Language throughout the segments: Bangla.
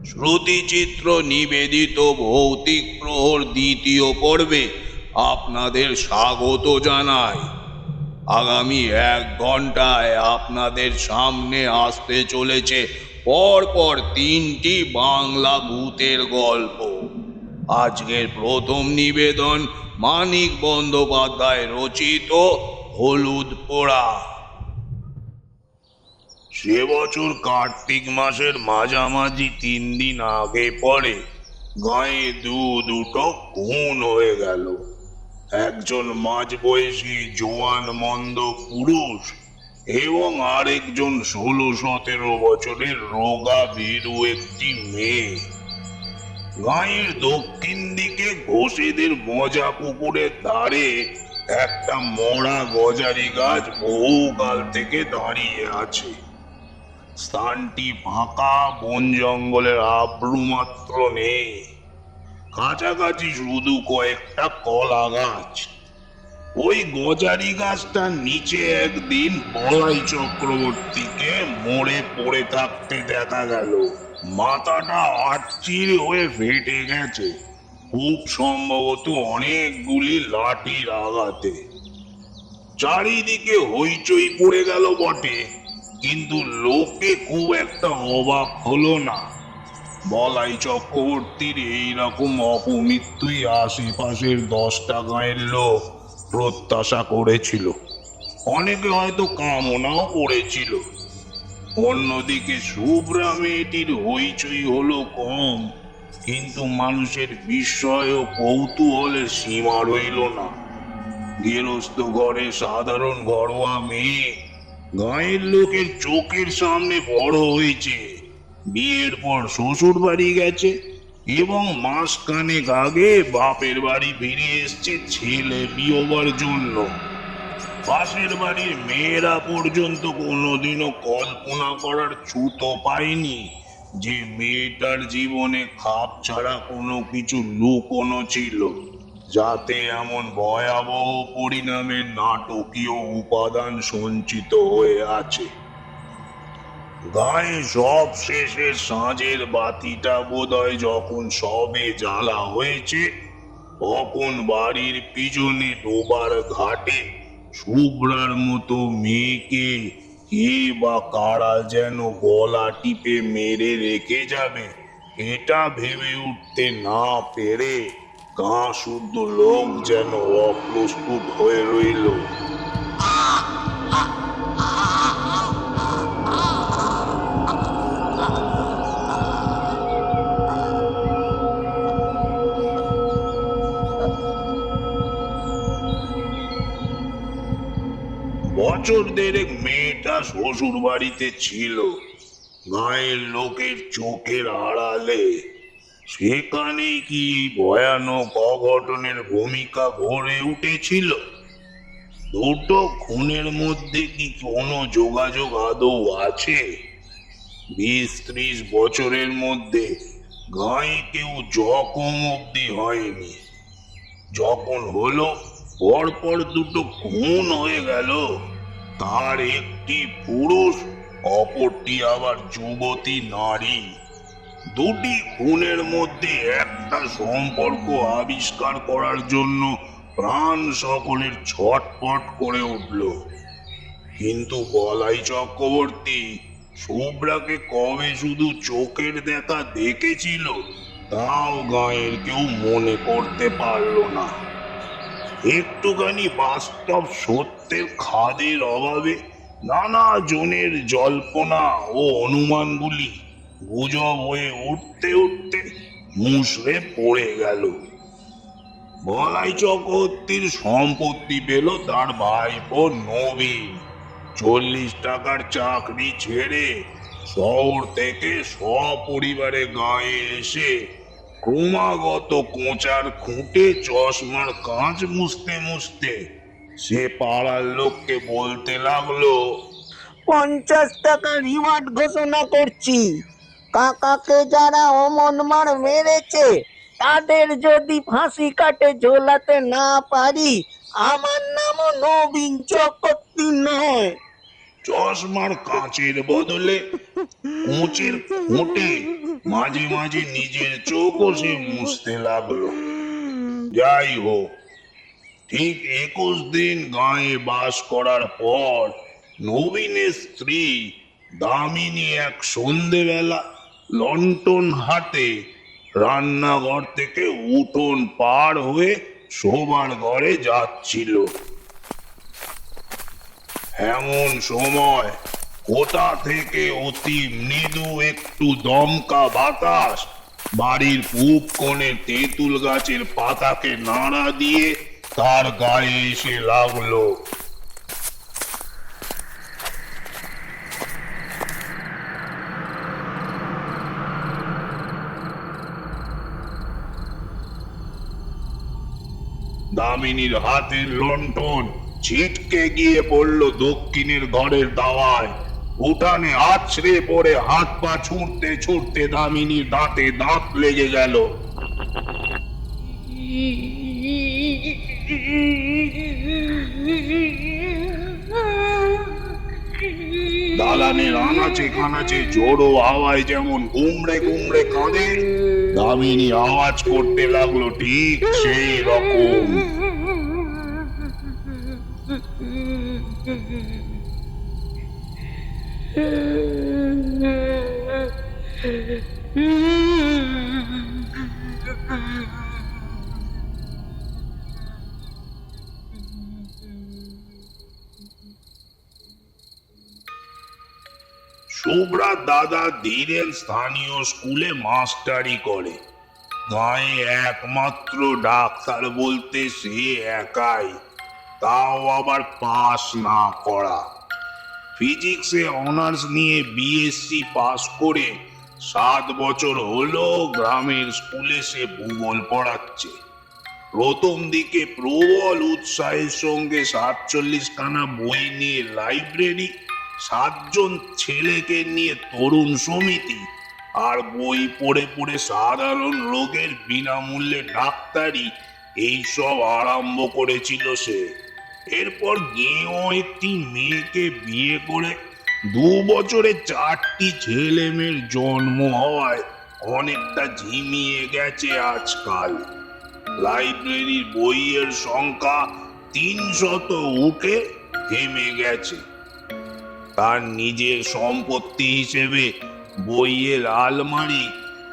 শ্রুতিচিত্র নিবেদিত ভৌতিক প্রহর দ্বিতীয় পর্বে আপনাদের স্বাগত জানাই। আগামী 1 ঘন্টায় আপনাদের সামনে আসতে চলেছে পরপর 3টি বাংলা ভূতের গল্প। আজকের প্রথম নিবেদন মানিক বন্দ্যোপাধ্যায় রচিত হলুদ পোড়া। সে বছর কার্তিক মাসের মাঝামাঝি 3 দিন আগে পরে গায়ে দুটো খুন হয়ে গেল। একজন মাঝবয়সী জোয়ান মন্দ পুরুষ এবং আরেকজন 16-17 বছরের রোগা ভীরু একটি মেয়ে। গাঁয়ের দক্ষিণ দিকে ঘোষেদের মজা পুকুরের ধারে একটা মরা গজারি গাছ বহুকাল থেকে দাঁড়িয়ে আছে। স্থানটি ফাঁকা, বন জঙ্গলের আব্রু মাত্র নেই। কাছাকাছি শুধু কয়েকটা কলা গাছ। ওই গজারি গাছটার নিচে একদিন বলাই চক্রবর্তীকে মরে পড়ে থাকতে দেখা গেল। মাথাটা আটচির হয়ে ফেটে গেছে, খুব সম্ভবত অনেকগুলি লাঠির আঘাতে। চারিদিকে হইচই পড়ে গেল বটে, কিন্তু লোকে খুব একটা অবাক হলো না। বলাই চক্রবর্তীর এইরকম অপমৃত্যুই আশেপাশের 10টা গাঁয়ের লোক প্রত্যাশা করেছিল, অনেকে হয়তো কামনাও করেছিল। অন্যদিকে শুভ্রা মেয়েটির হইচই হলো কম, কিন্তু মানুষের বিস্ময় ও কৌতূহলের সীমা রইল না। গেরস্ত ঘরে সাধারণ ঘরোয়া মেয়ে, গাঁয়ের লোকের চোখের সামনে বড় হয়েছে, বিয়ের পর শ্বশুর বাড়ি গেছে এবং মাসখানেক আগে বাপের বাড়ি ফিরে এসছে ছেলে বিয়োবার জন্য। পাশের বাড়ির মেয়েরা পর্যন্ত কোনোদিনও কল্পনা করার ছুতো পায়নি যে মেয়েটার জীবনে খাপ ছাড়া কোনো কিছু লুকোনো ছিল, যাতে এমন ভয়াবহ পরিণামের নাটকীয় উপাদান সঞ্চিত হয়ে আছে। গায়ে সব শেষে সাঁঝের বাতিটা বোধহয় যখন সবে জ্বালা হয়েছে, তখন বাড়ির পিছনে ডোবার ঘাটে শুভ্রার মতো মেয়েকে কে বা কারা যেন গলা টিপে মেরে রেখে যাবে, এটা ভেবে উঠতে না পেরে গাঁ শুদ্ধ লোক যেন অপ্রস্তুত হয়ে রইল। বছর দেড়েক মেয়েটা শ্বশুর বাড়িতে ছিল, গায়ের লোকের চোখের আড়ালে। সেখানেই কি ভয়ানক অঘটনের ভূমিকা গড়ে উঠেছিল? দুটো খুনের মধ্যে কি কোনো যোগাযোগ আদৌ আছে? 20-30 বছরের মধ্যে গায়ে কেউ জখম অব্দি হয়নি, যখন হলো পরপর দুটো খুন হয়ে গেল। তার একটি পুরুষ, অপরটি আবার যুবতী নারী। দুটি খুনের মধ্যে একটা সম্পর্ক আবিষ্কার করার জন্য প্রাণ সকলের ছটফট করে উঠল। কিন্তু বলাই চক্রবর্তী শুভ্রাকে কবে শুধু চোখের দেখা দেখেছিল, তাও গাঁয়ের কেউ মনে করতে পারল না। একটুখানি বাস্তব সত্যের খাদের অভাবে নানা জনের জল্পনা ও অনুমানগুলি গুজব হয়ে উঠতে উঠতে মুষড়ে পড়ে গেল। বলাই চক্রবর্তীর সম্পত্তি পেল তার ভাইপো নবীন। 40 টাকার চাকরি ছেড়ে শহর থেকে সপরিবারে গাঁয়ে এসে ক্রমাগত কোঁচার খুঁটে চশমার কাঁচ মুছতে মুছতে সে পাড়ার লোককে বলতে লাগলো, 50 টাকা রিওয়ার্ড ঘোষণা করছি। কাকাকে যারা অমন মার মেরেছে তাদের যদি ফাঁসি কাটে ঝোলাতে না পারি, আমার নামও নবীন চক্রবর্তী নয়। চশমার কাঁচের বদলে কোঁচের ফোঁটে মাঝে মাঝে নিজের চোখও সে মুছতে লাগলো। যাই হোক, ঠিক 21 দিন গাঁয়ে বাস করার পর নবীনের স্ত্রী দামিনী এক সন্ধেবেলা লণ্ঠন হাতে রান্নাঘর থেকে উঠোন পার হয়ে শোবার ঘরে যাচ্ছিল। এমন সময় কোথা থেকে অতি মৃদু একটু দমকা বাতাস বাড়ির পূব কোণে তেঁতুল গাছের পাতাকে নাড়া দিয়ে তার গায়ে এসে লাগলো। দামিনীর হাতের লণ্ঠন ছিটকে গিয়ে পড়ল দক্ষিণের ঘরের দাওয়ায়। উঠানে আছড়ে পড়ে হাত পা ছুটতে ছুটতে দামিনীর দাঁতে দাঁত লেগে গেল। দালানের আনাচে কানাচে জোড়ো আওয়াজ যেমন গুমড়ে গুমড়ে কাঁদে, দামিনী আওয়াজ করতে লাগলো ঠিক সেই রকম। শুভ্রা দাদা ধীরেন স্থানীয় স্কুলে মাস্টারি করে। গায়ে একমাত্র ডাক্তার বলতে সে একাই, তাও আবার পাস না করা। ফিজিক্সে অনার্স নিয়ে বিএসসি পাস করে 7 বছর হলো গ্রামের স্কুলে সে ভূগোল পড়াচ্ছে। প্রথম দিকে প্রবল উৎসাহের সঙ্গে 47 খানা বই নিয়ে লাইব্রেরি, 7 জন ছেলেকে নিয়ে তরুণ সমিতি, আর বই পড়ে পড়ে সাধারণ রোগের বিনামূল্যে ডাক্তারি, এইসব আরম্ভ করেছিল সে। এরপর গেঁয়ো একটি মেয়েকে বিয়ে করে 2 বছরে 4টি ছেলে মেয়ের জন্ম হওয়ায় অনেকটা ঝিমিয়ে গেছে আজকাল। লাইব্রেরির বইয়ের সংখ্যা 300 উঠে থেমে গেছে। তার নিজের সম্পত্তি হিসেবে বইয়ের আলমারি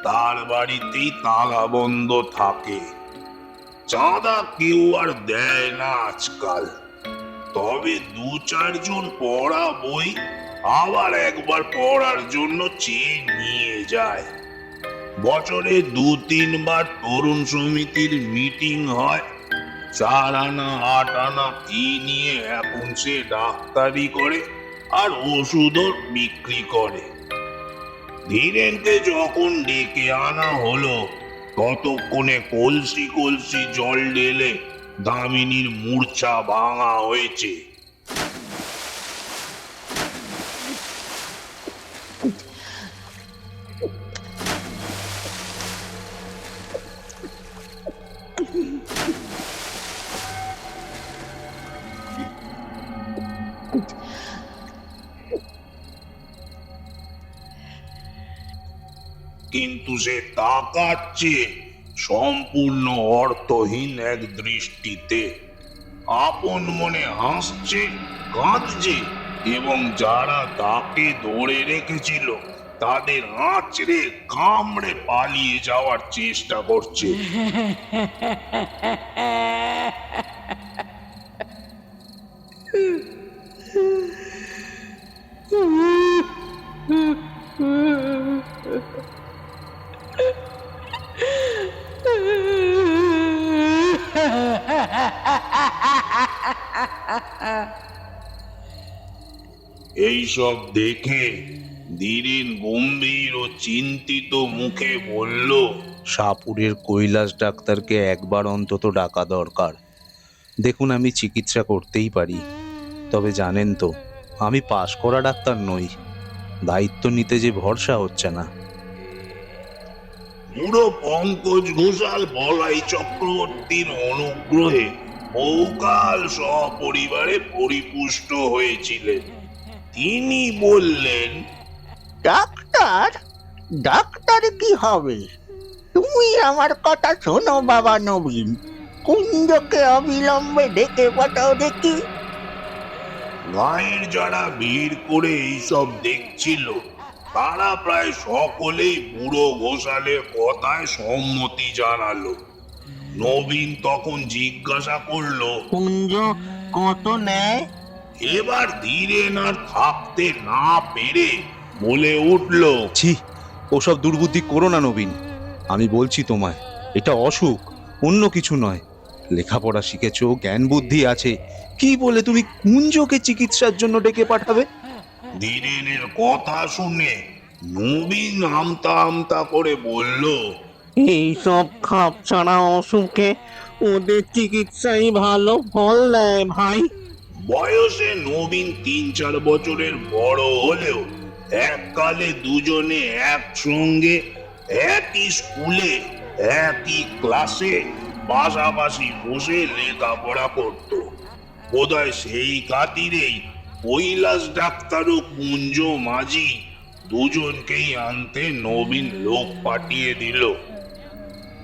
তার বাড়িতেই তালাবন্ধ থাকে। চাঁদা কেউ আর দেয় না আজকাল, তবে 2-4 জন পড়া বই আবার একবার পড়ার জন্য চেয়ে নিয়ে যায়। বছরে 2-3 বার তরুণ সমিতির মিটিং হয়। 4 আনা 8 আনা ফি নিয়ে এখন সে ডাক্তারি করে আর ওষুধও বিক্রি করে। ধীরেনকে যখন ডেকে আনা হলো, ততক্ষণে কলসি কলসি জল ঢেলে দামিনীর মূর্ছা ভাঙা হয়েছে। কিন্তু সে তাকাচ্ছে সম্পূর্ণ অর্থহীন এক দৃষ্টিতে। আপন মনে হাসছে, কাঁদছে, এবং যারা তাকে ধরে রেখেছিল তাদের আঁচড়ে কামড়ে পালিয়ে যাওয়ার চেষ্টা করছে। এইসব দেখে ধীরেন গম্ভীর ও চিন্তিত মুখে বলল, শাহপুরের কৈলাস ডাক্তারকে একবার অন্তত ডাকা দরকার। দেখুন, আমি চিকিৎসা করতেই পারি, তবে জানেন তো আমি পাশ করা ডাক্তার নই। দায়িত্ব নিতে যে ভরসা হচ্ছে না। বুড়ো পঙ্কজ ঘোষাল বলাই চক্রবর্তীর অনুগ্রহে বহুকাল সপরিবারে পরিপুষ্ট হয়েছিলেন। তিনি বললেন, ডাক্তার? ডাক্তার কি হবে? তুমি আমার কথা শোনো বাবা নবীন, কুঞ্জকে অবিলম্বে ডেকে পাঠাও দেখি। গাঁয়ের যারা ভিড় করে এইসব দেখছিল তারা প্রায় সকলেই বুড়ো ঘোষালের কথায় সম্মতি জানালো। নবীন তখন জিজ্ঞাসা করলো, কুঞ্জ কত নেয়? এবার ধীরেন আর থাকতে না পেরে বলে উঠলো, ছি, ওসব দুর্বুদ্ধি করো না নবীন। আমি বলছি তোমায়, এটা অসুখ, অন্য কিছু নয়। লেখাপড়া শিখেছো, জ্ঞান বুদ্ধি আছে, কি বলে তুমি কুঞ্জকে চিকিৎসার জন্য ডেকে পাঠাবে? ধীরেনের কথা শুনে নবীন আমতা আমতা করে বলল, এইসব খাপ ছাড়া অসুখে ওদের চিকিৎসাই ভালো ফল দেয় ভাই। বয়সে নবীন 3-4 বছরের বড় হলেও এককালে দুজনে একসঙ্গে একই স্কুলে একই ক্লাসে পাশাপাশি বসে লেখাপড়া করত। বোধহয় সেই খাতিরেই কৈলাস ডাক্তার ও কুঞ্জ মাঝি দুজনকেই আনতে নবীন লোক পাঠিয়ে দিল।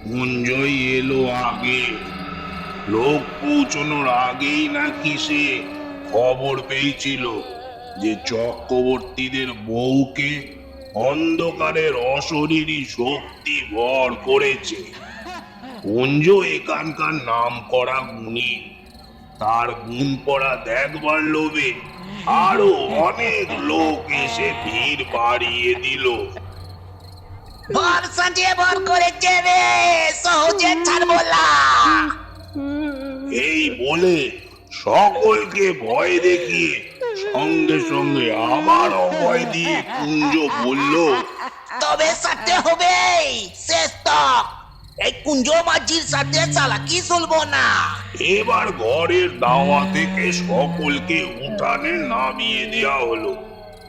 কুঞ্জই এলো আগে। লোক পৌঁছানোর আগেই নাকি সে খবর পেয়েছিল যে চক্রবর্তীদের বউকে অন্ধকারের অশরীরী শক্তি ভর করেছে। কুঞ্জ এখানকার নাম করা গুণী, তার গুণ পড়া দেখবার লোভে আরো অনেক লোক এসে ভিড় বাড়িয়ে দিল। ভর সাজিয়ে ভর করেছে রে, সহজে ছাড়বো না। এই বলে সকলকে ভয় দেখিয়ে সঙ্গে সঙ্গে আবার অভয় দিয়ে কুঞ্জ বলল, তবে সাথে হবে শেষ তক। এই কুঞ্জ মাঝির সাথে চালাকি চলবো না। এবার ঘরের দাওয়া থেকে সকলকে উঠানে নামিয়ে দেওয়া হলো।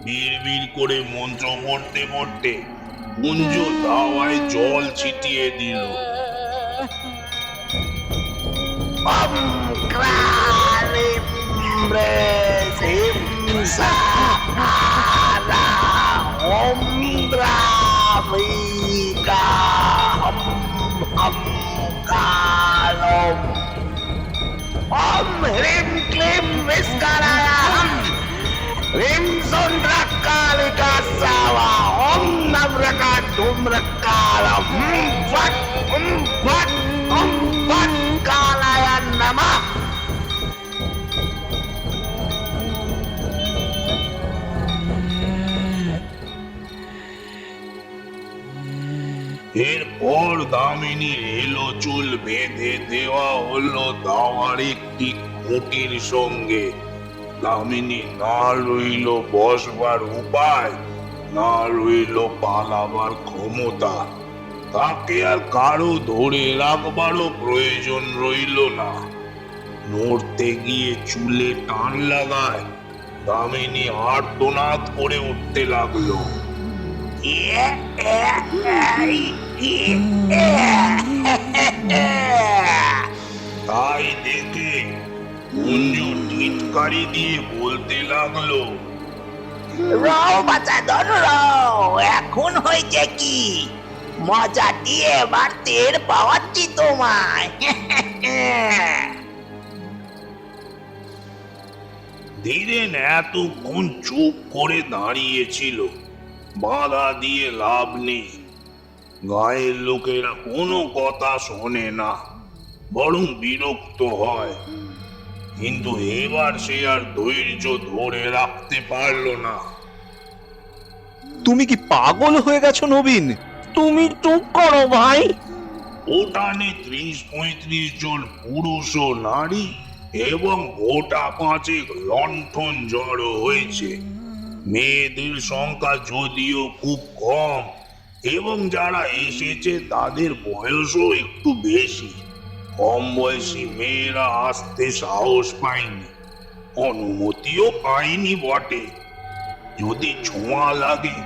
বিড় করে মন্ত্র পড়তে পড়তে কুঞ্জ দাওয়ায় জল ছিটিয়ে দিল। ওম ক্রালিম রেসিম সাহারা ওম দ্রাবিকা হম হম কালম ওম হ্রিম ক্লিম বিস্কারায়া হম হ্রিম সন্দ্রাকালিকা সাওয়া ওম নমরকা ধুম্রকালম ফট ফট ফট কালায়া নমঃ। এরপর দামিনীর এলো চুল বেঁধে দেওয়া হলো দাওয়ার একটি খুঁটির সঙ্গে। দামিনী না রইল বসবার উপায়, না রইল পালাবার ক্ষমতা। তাকে আর কারো ধরে রাখবারও প্রয়োজন রইল না। নড়তে গিয়ে চুলে টান লাগায় দামিনী আর্তনাদ করে উঠতে লাগলো। তাই দেখে কুঞ্জু টিটকারি দিয়ে বলতে লাগলো, রও বাচ্চাদন রও, এখন হয়েছে কি? মজা দিয়ে এবার টের পাওয়াচ্ছি তোমায়। ধীরেন এতক্ষণ চুপ করে দাঁড়িয়েছিল। বাধা দিয়ে লাভ নেই, গায়ের লোকেরা কোনো কথা শোনে না, বরং বিরক্ত হয়। কিন্তু এবার সে আর ধৈর্য ধরে রাখতে পারল না। তুমি কি পাগল হয়ে গেছো নবীন? তুমি চুপ করো ভাই। ওটানে 30-35 জন পুরুষ ও নারী এবং গোটা 5 লণ্ঠন জড়ো হয়েছে। মেয়েদের সংখ্যা যদিও খুব কম এবং যারা এসেছে তাদের বয়সও একটু বেশি। কম বয়সী মেয়েরা আসতে সাহস পায়নি, অনুমতিও পায়নি বটে। যদি ছোঁয়া লাগে,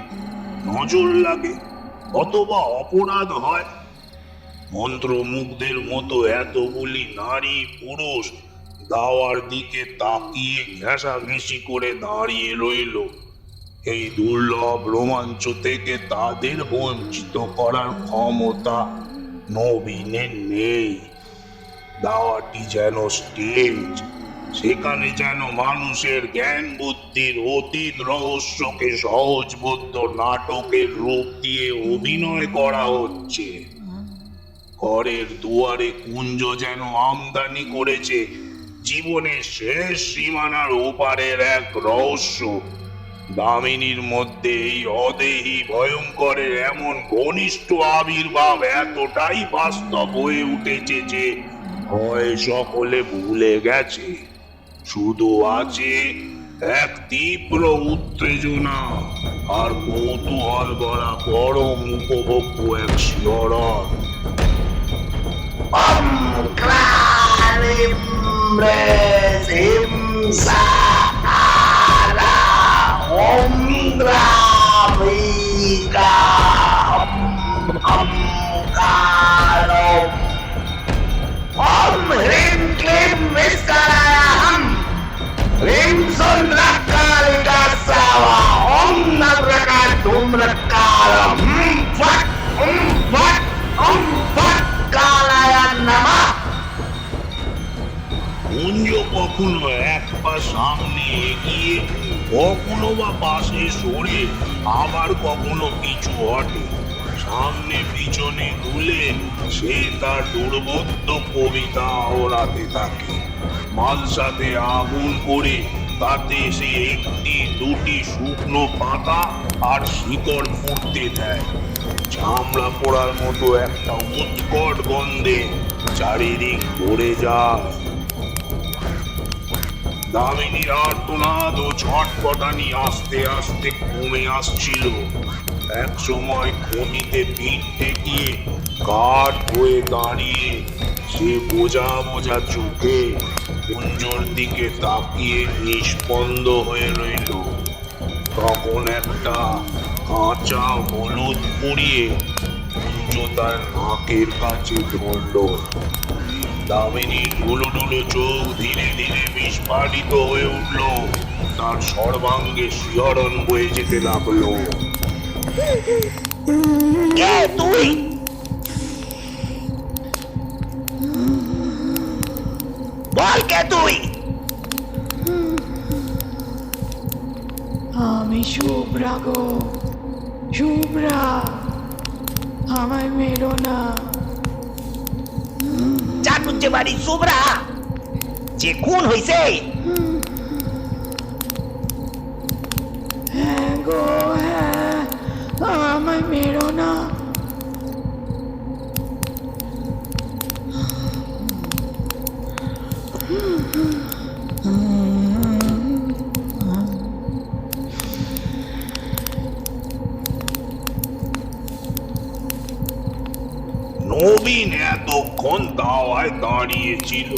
নজর লাগে অথবা অপরাধ হয়, মন্ত্রমুগ্ধের মতো এতগুলি নারী পুরুষ দাওয়ার দিকে তাকিয়ে ঘেঁষাঘেঁষি করে দাঁড়িয়ে রইল। এই দুর্লভ রোমাঞ্চ থেকে তাদের বঞ্চিত করার ক্ষমতা নবীনের নেই। দাওয়াটি যেন স্টেজ, সেখানে যেন মানুষের জ্ঞান বুদ্ধির অতীত রহস্যকে সহজবোধ্য নাটকের রূপ দিয়ে অভিনয় করা হচ্ছে। ঘরের দুয়ারে কুঞ্জ যেন আমদানি করেছে জীবনের শেষ সীমানার ওপারের এক রহস্য। দামিনীর মধ্যে এই অদেহী ভয়ঙ্করের এমন ঘনিষ্ঠ আবির্ভাব এতটাই বাস্তব হয়ে উঠেছে যে ভয় সকলে ভুলে গেছে। শুধু আছে এক তীব্র উত্তেজনা আর কৌতূহল ভরা পরম উপভোগ্য এক শিহরণ। কুঞ্জ কখনো এক পা সামনে এগিয়ে, কখনো বা পাশে সরে, আবার কখনো পিছু হটে। সামনে পিছনে দুলে সে তার দুর্বোধ্য কবিতা ওড়াতে থাকে। মালসাতে আগুন করে তাতে সে একটি দুটি শুকনো পাতা আর শিকড় ফুটতে দেয়। চামড়া পোড়ার মতো একটা উৎকট গন্ধে চারিদিক ভরে যায়। দামিনীর আর্তনাদ ও ছটপটানি আস্তে আস্তে কমে আসছিল। এক সময় খুঁটিতে পিঠ ঠেকিয়ে কাঠ হয়ে দাঁড়িয়ে সে বোঝা বোঝা চোখে কুঞ্জর দিকে তাকিয়ে নিষ্পন্দ হয়ে রইল। তখন একটা কাঁচা হলুদ পুড়িয়ে কুঞ্জ তার নাকের কাছে ধরল। দামিনীর ঢুলো ঢুলো চোখ ধীরে ধীরে বিস্ফারিত হয়ে উঠল। তার সর্বাঙ্গে শিহরণ বয়ে যেতে লাগলো। কে তুই? বল কে তুই? আমি শুভ্রা গো, শুভ্রা, আমায় মেরো না। চাটুজ্জে বাড়ি শুভ্রা যে খুন হইছে? হ্যাঁ গো, হ্যাঁ, আমায় মেরো না। নবীন এতক্ষণ দাওয়ায় দাঁড়িয়েছিল।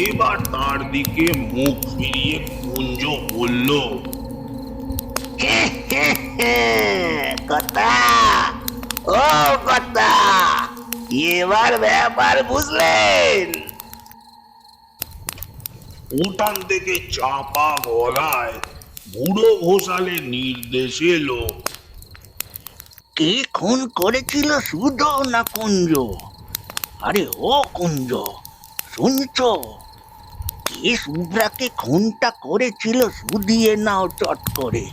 এবার তার দিকে মুখ ফিরিয়ে কুঞ্জ বলল, কথা ও কথা, এবার ব্যাপার বুঝলেন? উঠান থেকে চাপা গলায় বুড়ো ঘোষালের নির্দেশ এলো। কে খুন করেছিল, সুধ না কুঞ্জ? আরে ও কুঞ্জ, শুনছো? কে শুভ্রাকে খুনটা করেছিল শুধিয়ে নাও চট করে,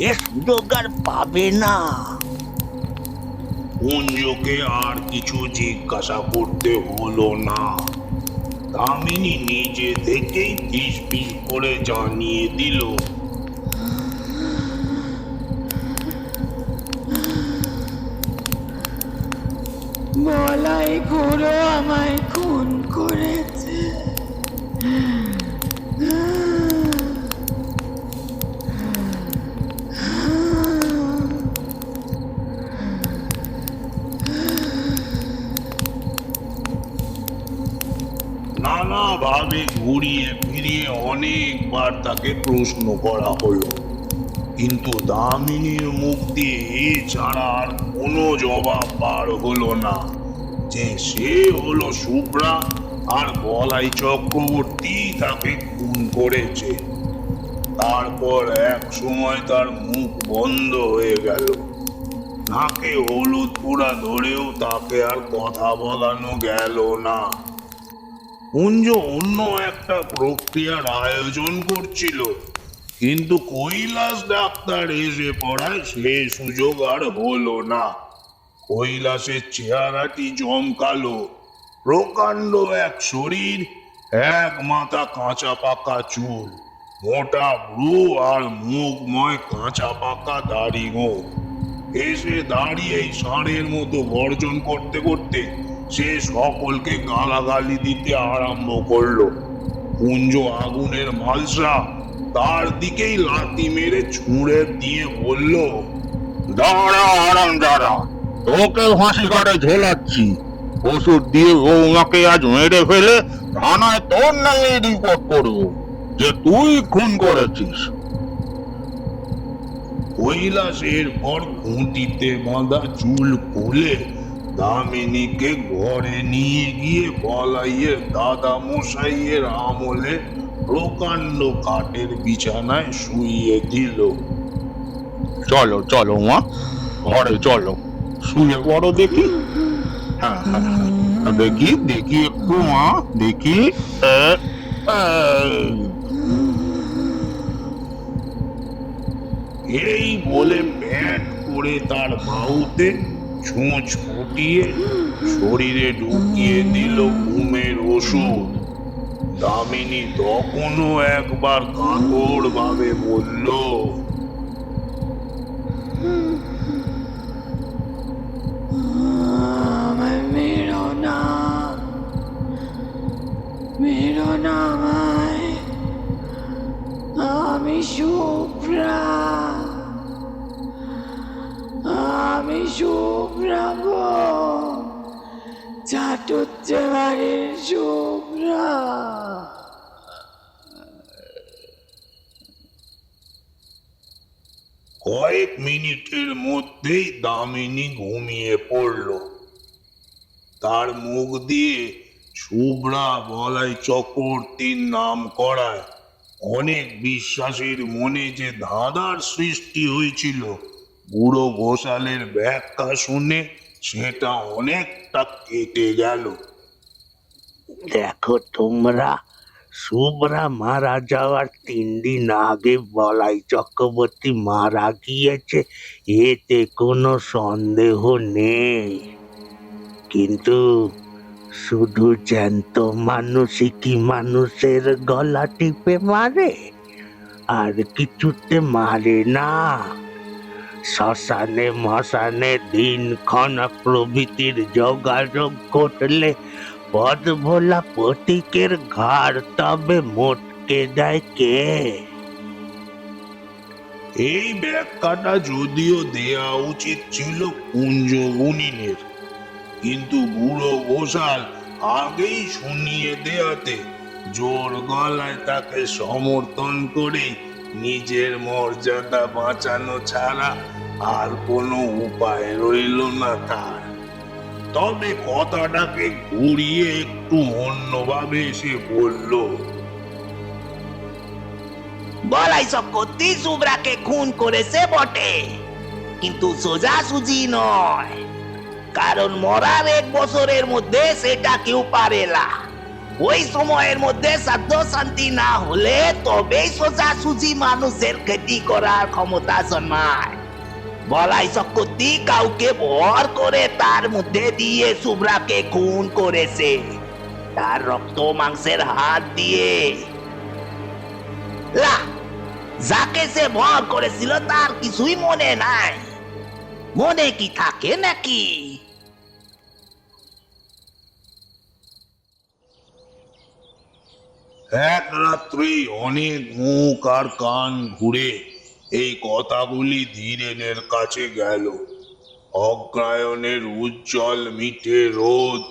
এ সুযোগ আর পাবে না। কুঞ্জকে আর কিছু জিজ্ঞাসা করতে হলো না। দামিনী নিজে থেকেই ফিস ফিস করে জানিয়ে দিল, বলাই খুড়ো আমায় খুন করেছে। নানাভাবে ঘুরিয়ে ফিরিয়ে অনেকবার তাকে প্রশ্ন করা হলো, কিন্তু দামিনীর মুখ দিয়ে এছাড়া আর কোনো জবাব বার হলো না যে সে হলো শুভ্রা আর বলাই চক্রবর্তী তাকে খুন করেছে। তারপর এক সময় তার মুখ বন্ধ হয়ে গেল, নাকে হলুদ পোড়া ধরেও তাকে আর কথা বলানো গেল না। কুঞ্জ অন্য একটা প্রক্রিয়ার আয়োজন করছিল, কিন্তু কৈলাস ডাক্তার এসে পড়ায় সে সুযোগ আর হলো না। কৈলাসের চেহারাটি জমকালো, প্রকাণ্ড এক শরীর, এক মাথা কাঁচা পাকা চুল, মোটা ভ্রু আর মুখময় কাঁচা পাকা দাড়ি গোঁফ। এসে দাঁড়িয়ে ষাঁড়ের মতো গর্জন করতে করতে সে সকলকে গালাগালি দিতে আরম্ভ করলো। কুঞ্জ আগুনের মালসা তার দিকেই লাথি মেরে ছুঁড়ে দিয়ে বলল, দাঁড়া আরাম দাঁড়া, তোকে ফাঁসি কাটে ঝোলাচ্ছি। ওষুধ দিয়ে বৌমাকে আজ মেরে ফেলে থানায় তোর নামে রিপোর্ট করবো যে তুই খুন করেছিস। কৈলাসের পর খুঁটিতে বাঁধা চুল খুলে দামিনীকে ঘরে নিয়ে গিয়ে বলাইয়ের দাদা মশাইয়ের আমলে প্রকাণ্ড কাঠের বিছানায় শুইয়ে দিল। চলো চলো মা, ঘরে চলো, শুয়ে পড়ো দেখি। হ্যাঁ হ্যাঁ হ্যাঁ, দেখি দেখি একটু মা, দেখি। এই বলে ব্যাট করে তার বাহুতে ছুঁচ ফুটিয়ে শরীরে ঢুকিয়ে দিল ঘুমের ওষুধ। দামিনী তখনও একবার কাতর ভাবে বলল, আমায় মেরো না, মেরো না আমায়, আমি শুভ্রা, আমি শুভ্রা গো, চাটুজ্জে বাড়ির শুভ্রা। কয়েক মিনিটের মধ্যেই দামিনী ঘুমিয়ে পড়ল। তার মুখ দিয়ে শুভ্রা বলাই চক্রবর্তীর নাম করায় অনেক বিশ্বাসীর মনে যে ধাঁধার সৃষ্টি হয়েছিল, বুড়ো ঘোষালের ব্যাখ্যা শুনে সেটা অনেকটা কেটে গেল। দেখো তোমরা, শুভ্রা মারা যাওয়ার 3 দিন আগে বলাই চক্রবর্তী মারা গিয়েছে, এতে কোনো সন্দেহ নেই। কিন্তু শুধু জ্যান্ত মানুষই কি মানুষের গলা টিপে মারে? আর কিছুতে মারে না। শ্মশানে মশানে দিনক্ষণ প্রভৃতির যোগাযোগ করলে পদ ভোলা প্রতীকের ঘাড় তবে মোটকে দেয় কে? এই ব্যাখ্যাটা যদিও দেয়া উচিত ছিল কুঞ্জ গুণিনের, কিন্তু বুড়ো ঘোষাল আগেই শুনিয়ে দেয়াতে জোর গলায় তাকে সমর্থন করে নিজের মর্যাদা বাঁচানো ছাড়া আর কোনো উপায় রইল না তার। তবে কথাটাকে ঘুরিয়ে একটু অন্যভাবে এসে বলল, বলাই চক্রবর্তী শুভ্রাকে খুন করেছে বটে, কিন্তু সোজাসুজি নয়, কারণ মরার 1 বছরের মধ্যে সেটা কেউ পারে না। ওই সময়ের মধ্যে সাধ্য শান্তি না হলে তবেই সোজাসুজি মানুষের ক্ষতি করার ক্ষমতা জন্মায়। বলাই চক্রবর্তী কাউকে ভর করে তার মধ্যে দিয়ে শুভ্রাকে খুন করেছে, তার রক্ত মাংসের হাত দিয়ে। লা, যাকে সে ভর করেছিল তার কিছুই মনে নাই, মনে কি থাকে নাকি? এক রাত্রি অনেক মুখ আর কান ঘুরে এই কথাগুলি ধীরেনের কাছে গেল। অগ্রায়ণের উজ্জ্বল মিঠে রোদ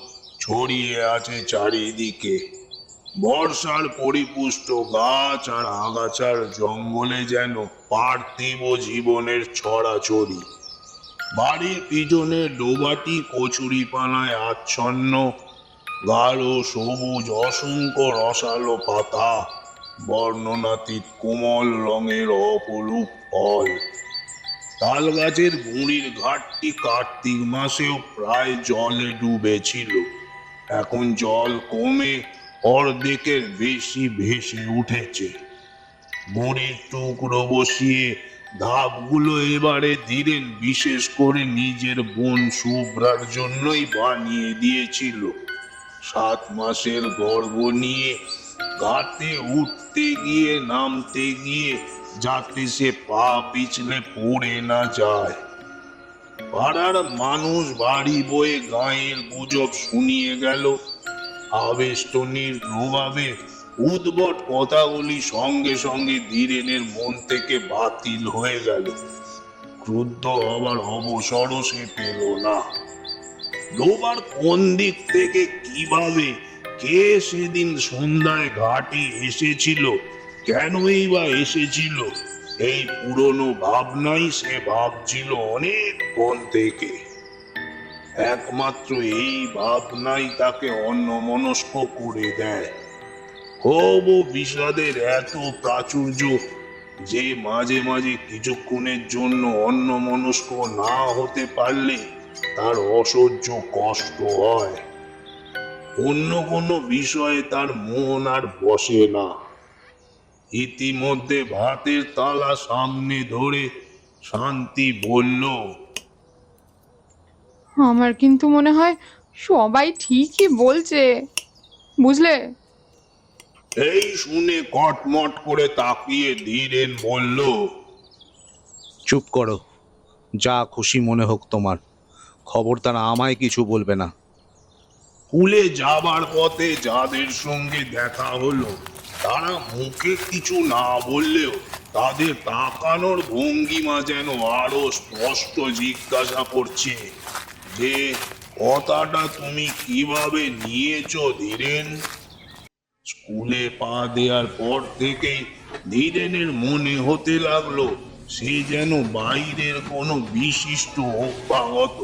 ছড়িয়ে আছে চারিদিকে। বর্ষার পরিপুষ্ট গাছ আর আগাছার জঙ্গলে যেন পার্থিব জীবনের ছড়াছড়ি। বাড়ির পিছনে ডোবাটি কচুরিপানায় আচ্ছন্ন, গাঢ় সবুজ অসংখ্য রসালো পাতা, বর্ণনাতীত কোমল রঙের অপরূপ ফল। তাল গাছের গুঁড়ির ঘাটটি কার্তিক মাসেও প্রায় জলে ডুবেছিল। এখন জল কমে অর্ধেকের বেশি ভেসে উঠেছে। মুড়ির টুকরো বসিয়ে ধাপগুলো এবারে ধীরেন বিশেষ করে নিজের বোন শুভ্রার জন্যই বানিয়ে দিয়েছিল। 7 মাসের গর্ভ নিয়ে ঘাটে উঠতে গিয়ে নামতে গিয়ে যাতে সে পা পিছলে পড়ে না যায়। পাড়ার মানুষ বাড়ি বয়ে গায়ের গুজব শুনিয়ে গেল। আবেষ্টনীর প্রভাবে উদ্ভট কথাগুলি সঙ্গে সঙ্গে ধীরেনের মন থেকে বাতিল হয়ে গেল। ক্রুদ্ধ হবার অবসরও সে পেল না। ডোবার কোন দিক থেকে কিভাবে কে সেদিন সন্ধ্যায় ঘাটে এসেছিল, কেনই বা এসেছিল, এই পুরনো ভাবনাই সে ভাবছিল অনেকক্ষণ থেকে। একমাত্র এই ভাবনাই তাকে অন্যমনস্ক করে দেয়। ক্ষোভ ও বিষাদের এত প্রাচুর্য যে মাঝে মাঝে কিছুক্ষণের জন্য অন্যমনস্ক না হতে পারলে তার অসহ্য কষ্ট হয়। অন্য কোনো বিষয়ে তার মন আর বসে না। ইতিমধ্যে ভাতের তালা সামনে ধরে শান্তি বলল, আমার কিন্তু মনে হয় সবাই ঠিকই বলছে, বুঝলে? এই শুনে কটমট করে তাকিয়ে ধীরেন বলল, চুপ করো, যা খুশি মনে হোক তোমার, খবরদার আমায় কিছু বলবে না। স্কুলে যাবার পথে যাদের সঙ্গে দেখা হলো তারা মুখে কিছু না বললেও তাদের তাকানোর ভঙ্গিমা যেন আরো স্পষ্ট জিজ্ঞাসা করছে যে কথাটা তুমি কিভাবে নিয়েছো ধীরেন। স্কুলে পা দেওয়ার পর থেকেই ধীরেনের মনে হতে লাগলো সে যেন বাইরের কোনো বিশিষ্ট অভ্যাগত,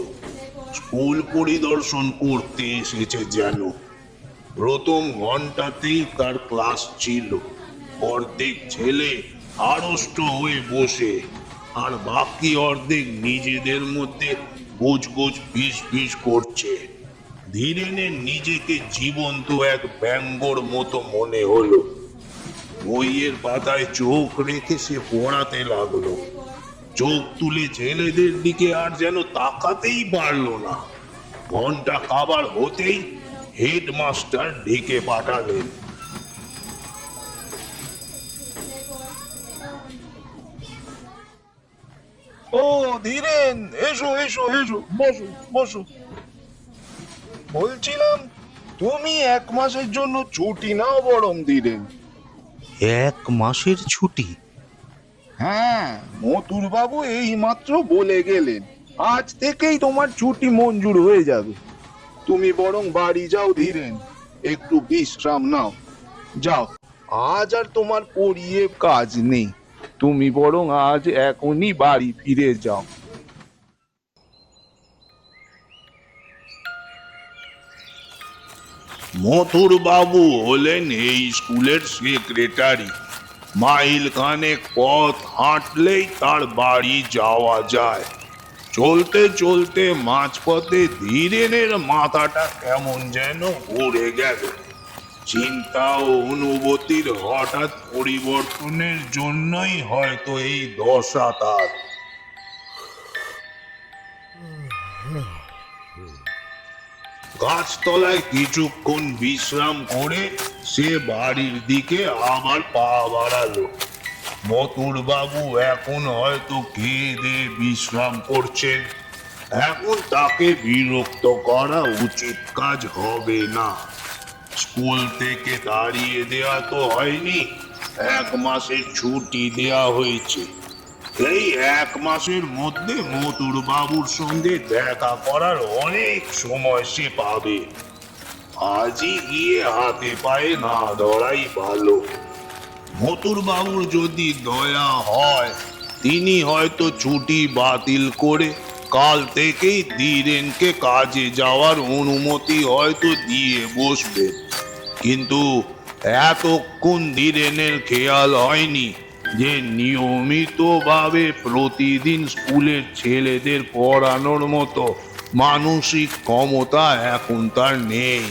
স্কুল পরিদর্শন করতে এসেছে যেন। প্রথম ঘন্টাতেই তার ক্লাস ছিল। অর্ধেক ছেলে আড়ষ্ট হয়ে বসে, আর বাকি অর্ধেক নিজেদের মধ্যে গোজ ফিস ফিস করছে। ধীরেনের নিজেকে জীবন্ত এক ব্যঙ্গর মতো মনে হলো। বইয়ের পাতায় চোখ রেখে সে পড়াতে লাগলো। চোখ তুলে ছেলেদের দিকে আর যেন তাকাতেই পারলো না। ঘন্টা খাবার হতেই হেডমাস্টার ডেকে পাঠালেন। ও ধীরেন, এসো এসো এসো, বসো বসো। বলছিলাম তুমি 1 মাসের জন্য ছুটি নাও বরং ধীরেন। 1 মাসের ছুটি? হ্যাঁ, মতুর বাবু এই মাত্র বলে গেলেন আজ থেকেই তোমার ছুটি মঞ্জুর হয়ে যাবে। তুমি বরং বাড়ি যাও ধীরেন, একটু বিশ্রাম নাও। যাও, আজ আর তোমার পড়িয়ে কাজ নেই। তুমি বরং আজ এখনই বাড়ি ফিরে যাও। মথুর বাবু হলেন এই স্কুলের সেক্রেটারি। মাইল খানেক পথ হাঁটলেই তার বাড়ি যাওয়া যায়। চলতে চলতে মাঝপথে ধীরেনের মাথাটা কেমন যেন ঘুরে গেল। চিন্তা ও অনুভূতির হঠাৎ পরিবর্তনের জন্যই হয়তো এই দশা তার। গাছতলায় কিছুক্ষণ বিশ্রাম করে সে বাড়ির দিকে আবার পা বাড়ালো। মতুর বাবু এখন হয়তো খেয়ে দিয়ে বিশ্রাম করছেন। এখন তাকে বিরক্ত করা উচিত কাজ হবে না। স্কুল থেকে তাড়িয়ে দেওয়া তো হয়নি, 1 মাসের ছুটি দেওয়া হয়েছে। এই 1 মাসের মধ্যে মতুর বাবুর সঙ্গে দেখা করার অনেক সময় সে পাবে। আজই গিয়ে হাতে পায়ে না ধরাই ভালো। মতুর বাবুর যদি দয়া হয় তিনি হয়তো ছুটি বাতিল করে কাল থেকেই ধীরেনকে কাজে যাওয়ার অনুমতি হয়তো দিয়ে বসবে, কিন্তু এতক্ষণ ধীরেনের খেয়াল হয়নি যে নিয়মিতভাবে প্রতিদিন স্কুলের ছেলেদের পড়ানোর মতো মানসিক ক্ষমতা এখন তার নেই।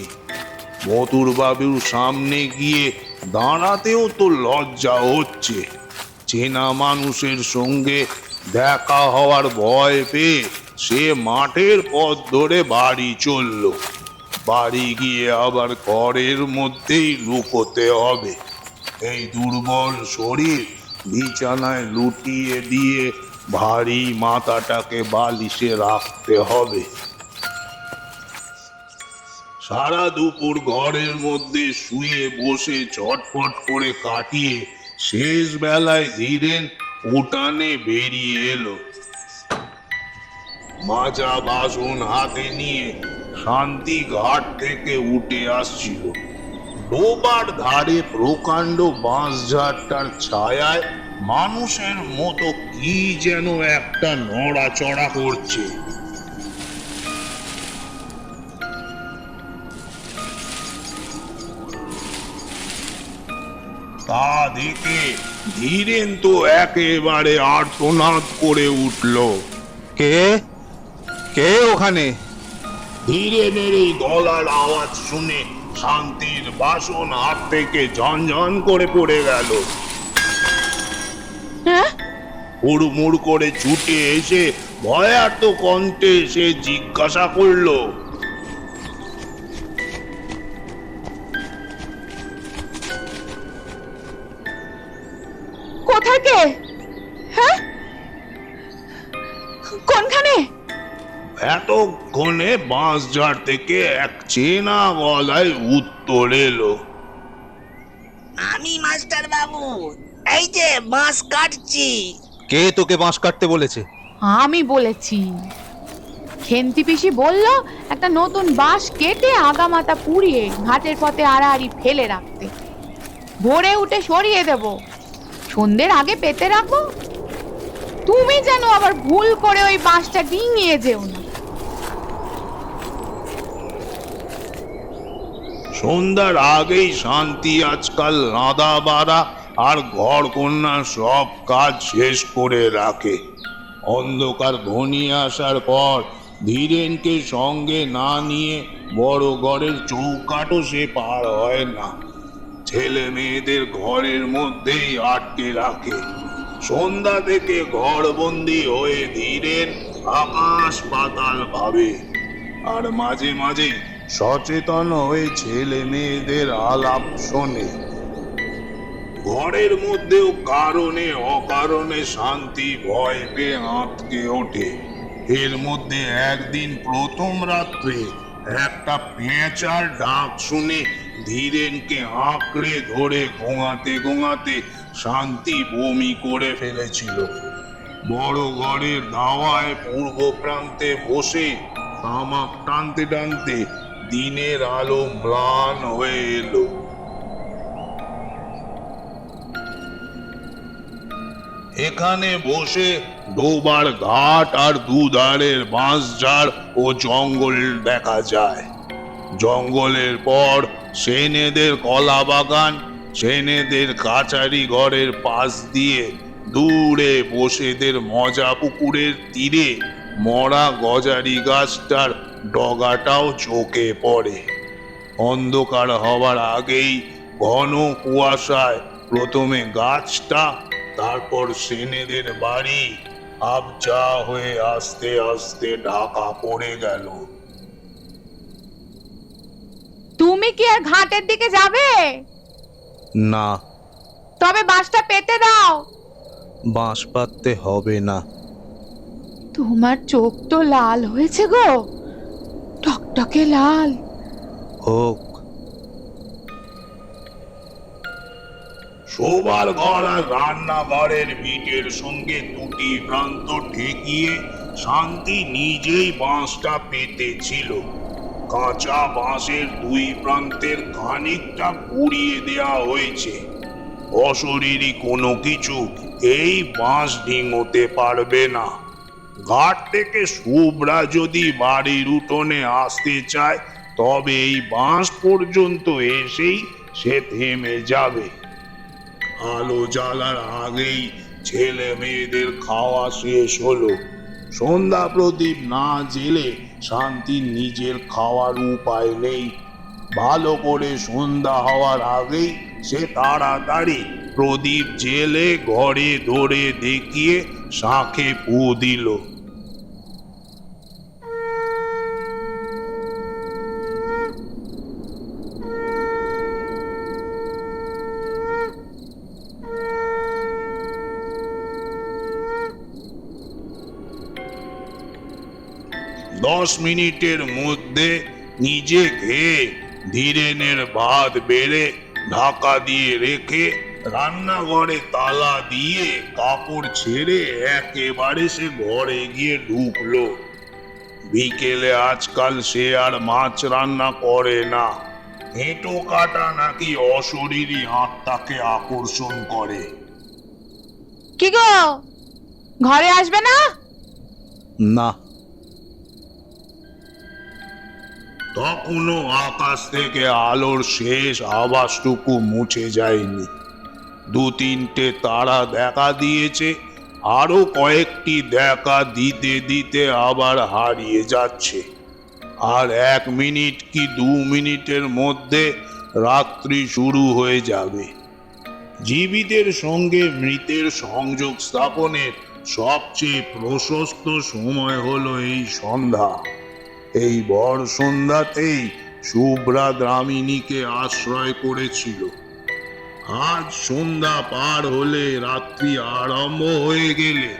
মথুর বাবুর সামনে গিয়ে দাঁড়াতেও তো লজ্জা হচ্ছে। চেনা মানুষের সঙ্গে দেখা হওয়ার ভয় পেয়ে সে মাঠের পথ ধরে বাড়ি চলল। বাড়ি গিয়ে আবার ঘরের মধ্যেই লুকোতে হবে। এই দুর্বল শরীর বিছানায় লুটিয়ে দিয়ে ভারী মাথাটাকে বালিশে রাখতে হবে। সারা দুপুর ঘরের মধ্যে শুয়ে বসে চটপট করে কাটিয়ে শেষ বেলায় ধীরেন উঠানে বেরিয়ে এলো। মাজা বাসন হাতে নিয়ে শান্তি ঘাট থেকে উঠে আসছিল। ডোবার ধারে প্রকাণ্ড বাঁশঝাড়টার ছায়ায় মানুষের মতো কি যেন একটা নড়াচড়া করছে। তা দেখে ধীরেন তো একেবারে আর্তনাদ করে উঠল। কে কে ওখানে? ধীরেনের এই গলার আওয়াজ শুনে শান্তির বাসন হাত থেকে ঝনঝন করে পড়ে গেল। হ্যাঁ, হুড়মুড় করে ছুটে এসে ভয়ার্ত কণ্ঠে সে জিজ্ঞাসা করলো, কোথায় কে? হ্যাঁ, কোনখানে? এতক্ষণে বাঁশঝাড় থেকে এক চেনা গলায় উত্তর এলো। আমি মাস্টার বাবু, এই যে বাঁশ কাটছি। কে তোকে বাঁশ কাটতে বলেছে? আমি বলেছি। খেন্তি পিসি বলল একটা নতুন বাঁশ কেটে আগামাথা পুড়িয়ে ঘাটের পথে আড়াআড়ি ফেলে রাখতে। ভোরে উঠে সরিয়ে দেব, সন্ধ্যের আগে পেতে রাখবো। তুমি যেন আবার ভুল করে ওই বাঁশটা ডিঙিয়ে যেও না। সন্ধ্যার আগেই শান্তি আজকাল রাঁধা বাড়া আর ঘর কন্যা সব কাজ শেষ করে রাখে। অন্ধকার ঘনিয়ে আসার পর ধীরেনকে সঙ্গে না নিয়ে বড় ঘরের চৌকাঠও সে পার হয় না। ছেলে মেয়েদের ঘরের মধ্যেই আটকে রাখে। সন্ধ্যা থেকে ঘরবন্দি হয়ে ধীরেন আকাশ পাতাল ভাবে, আর মাঝে মাঝে সচেতন হয়ে ছেলে মেয়েদের আলাপ শোনে। ঘরের মধ্যেও কারণে অকারণে শান্তি ভয় পেয়ে আঁতকে ওঠে। এর মধ্যে একদিন প্রথম রাত্রে একটা পেঁচার ডাক শুনে ধীরেনকে আঁকড়ে ধরে ঘুমাতে ঘুমাতে শান্তি বমি করে ফেলেছিল। বড় ঘরের দাওয়ায় পূর্ব প্রান্তে বসে তামাক টানতে টানতে দিনের আলো ম্লান হয়ে এলো। এখানে বসে ডোবার ঘাট আর দুধারের বাঁশঝাড় ও জঙ্গল দেখা যায়। জঙ্গলের পর সেনেদের কলা বাগান, সেনেদের কাচারি ঘরের পাশ দিয়ে দূরে বসেদের মজা পুকুরের তীরে মরা গজারি গাছটার ডগাটাও চোখে পড়ে। অন্ধকার হওয়ার আগেই ঘন কুয়াশায় প্রথমে গাছটা, তারপর সেনেদের বাড়ি আবজা হয়ে আস্তে আস্তে ঢাকা পড়ে গেল। তুমি কি আর ঘাটের দিকে যাবে? না, তবে বাঁশটা পেতে দাও। বাঁশ পাততে হবে না। তোমার চোখ তো লাল হয়েছে গো, টকটকে লাল। হোক। শোবার ঘর আর রান্নাঘরের বিটের সঙ্গে দুটি প্রান্ত ঠেকিয়ে শান্তি নিজেই বাঁশটা পেতেছিল। কাঁচা বাঁশের দুই প্রান্তের খানিকটা পুড়িয়ে দেয়া হয়েছে। অশরীরী কোনো কিছু এই বাঁশ ডিঙোতে পারবে না। ঘাট থেকে শুভ্রা যদি বাড়ির উঠোনে আসতে চায় তবে এই বাঁশ পর্যন্ত এসেই সে থেমে যাবে। আলো জ্বালার আগেই ছেলে মেয়েদের খাওয়া শেষ হলো। সন্ধ্যা প্রদীপ না জেলে শান্তির নিজের খাওয়ার উপায় নেই। ভালো করে সন্ধ্যা হওয়ার আগেই সে তাড়াতাড়ি প্রদীপ জেলে ঘরে ধরে দেখিয়ে শাঁখে ফু দিল। দশ মিনিটের মধ্যে নিজে খেয়ে ধীরেনের ভাত বেড়ে ঢাকা দিয়ে রেখে রান্নাঘরে তালা দিয়ে কাপড় ছেড়ে একেবারে সে ঘরে গিয়ে ঢুকলো। বিকেলে আজকাল সে আর মাছ রান্না করে না। এঁটো কাটা নাকি অশরীরী আত্মাকে আকর্ষণ করে। কি গো, ঘরে আসবে না? না। তখনও আকাশ থেকে আলোর শেষ আভাসটুকু মুছে যায়নি। দু তিনটে তারা দেখা দিয়েছে, আরো কয়েকটি দেখা দিতে দিতে আবার হারিয়ে যাচ্ছে। আর 1 মিনিট কি 2 মিনিটের মধ্যে রাত্রি শুরু হয়ে যাবে। জীবিতের সঙ্গে মৃতের সংযোগ স্থাপনের সবচেয়ে প্রশস্ত সময় হলো এই সন্ধ্যা। এই ভর সন্ধ্যাতেই শুভ্রা দামিনীকে আশ্রয় করেছিল। আজ সন্ধ্যা পার হলে রাত্রি আরম্ভ হয়ে গেলে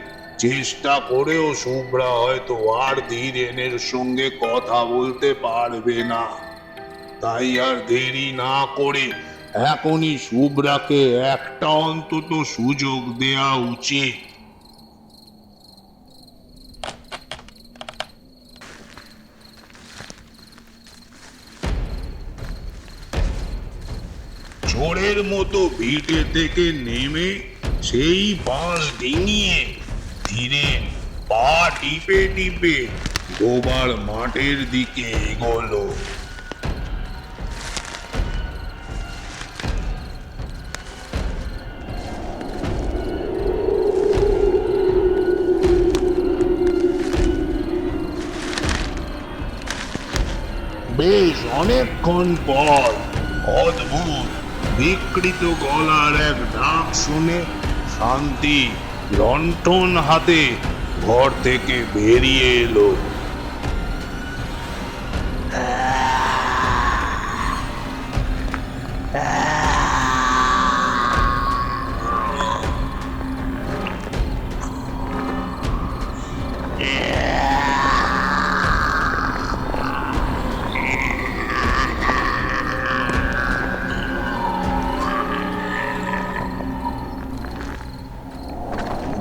চেষ্টা করেও শুভ্রা হয়তো আর ধীরেনের সঙ্গে কথা বলতে পারবে না। তাই আর দেরি না করে এখনই শুভ্রাকে একটা অন্তত সুযোগ দেওয়া উচিত। চোরের মতো ভিটে থেকে নেমে সেই বাঁশ ডিঙিয়ে ধীরে পা টিপে টিপে ডোবার মাঠের দিকে এগোলো। বেশ অনেকক্ষণ পর অদ্ভুত বিকৃত গলার এক ডাক শুনে শান্তি লণ্ঠন হাতে ঘর থেকে বেরিয়ে এলো।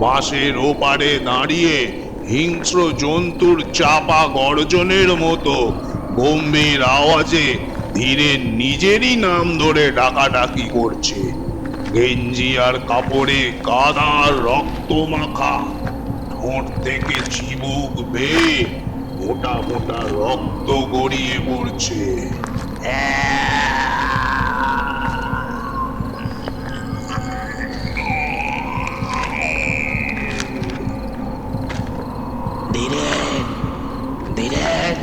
বাঁশের ওপারে দাঁড়িয়ে হিংস্র জন্তুর চাপা গর্জনের মতো গম্ভীর আওয়াজে ধীরে নিজেরই নাম ধরে ডাকাডাকি করছে। গেঞ্জি আর কাপড়ে কাদার রক্ত মাখা, ঠোঁট থেকে চিবুক বেয়ে মোটা মোটা রক্ত গড়িয়ে পড়ছে। ধীরেন, ধীরেন।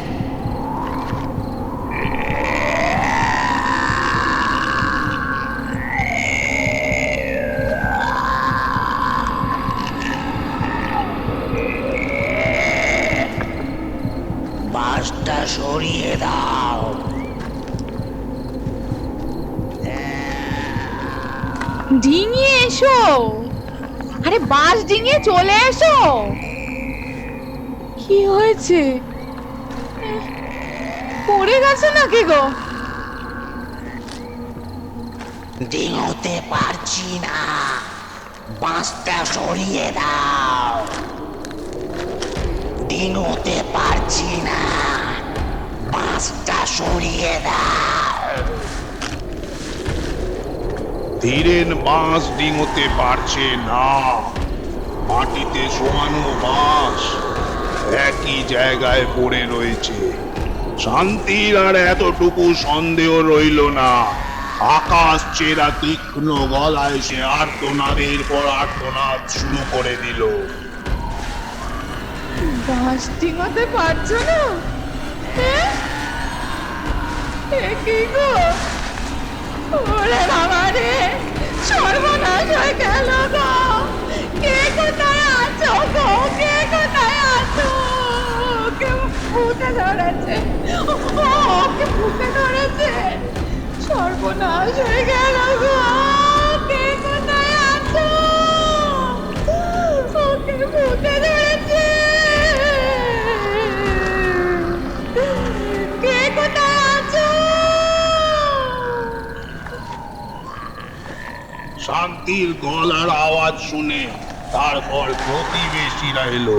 বাঁশটা সরিয়ে দাও। ডিঙিয়ে এসো, আরে বাঁশ ডিঙিয়ে চলে এসো। কি হয়েছে, পড়ে গেছে নাকি গো? ডিঙোতে পারছি না, বাঁশটা সরিয়ে দাও। ডিঙোতে পারছি না, বাঁশটা সরিয়ে দাও। ধীরেন বাঁশ ডিঙোতে পারছে না। মাটিতে শোয়ানো বাঁশ একই জায়গায় পড়ে রয়েছে। শান্তির আর এতটুকু সন্দেহ রইল না। আকাশ চেরা তীক্ষ্ণ গলায় সে আর্তনাদের পর আর্তনাদ শুরু করে দিল। বাস ডিঙাতে পারছো না? হ্যাঁ? এ কি গো? ওরে বাবা রে, সর্বনাশ হয়ে গেল গো। কে কোথায় আছো গো? কে কোথায় আছো? ওকে ভূতে ধরেছে, ওকে ভূতে ধরেছে। সর্বনাশ হয়ে গেল গো। কে কোথায় আছো? ওকে ভূতে ধরেছে। কে কোথায় আছো? শান্তির গলার আওয়াজ শুনে তারপর প্রতিবেশীরা এলো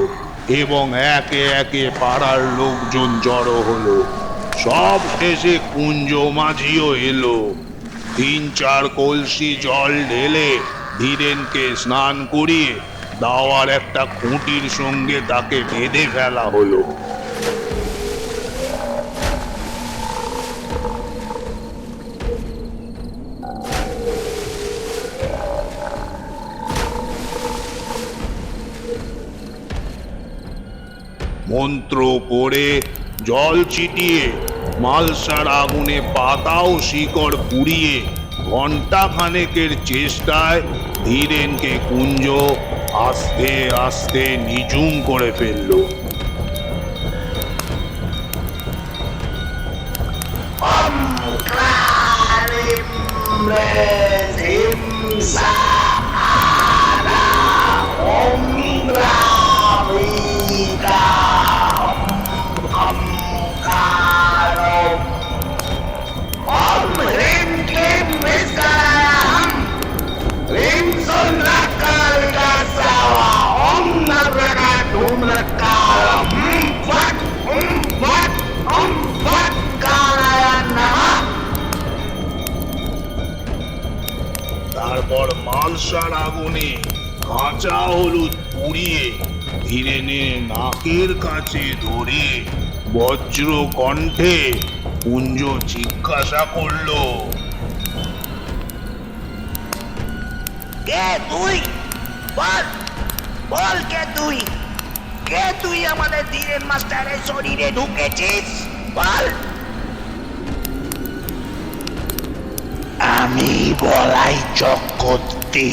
এবং একে একে পাড়ার লোকজন জড়ো হলো। সব শেষে কুঞ্জ মাঝিও এলো। 3-4 কলসি জল ঢেলে ধীরেনকে স্নান করিয়ে দাওয়ার একটা খুঁটির সঙ্গে তাকে বেঁধে ফেলা হলো। মন্ত্র পড়ে জল ছিটিয়ে মালসার আগুনে পাতা ও শিকড় পুড়িয়ে ঘন্টা খানেকের চেষ্টায় ধীরেনকে কুঞ্জ আস্তে আস্তে নিঝুম করে ফেলল। তারপর মালসার আগুনে কাঁচা হলুদ পুড়িয়ে ধীরেনের নাকের কাছে ধরে বজ্র কণ্ঠে কুঞ্জ জিজ্ঞাসা করলো, কে তুই? বল, বল কে তুই? কে তুই আমাদের ধীরেন মাস্টারের শরীরে ঢুকেছিস? বল। আমি বলাই চক্রবর্তী।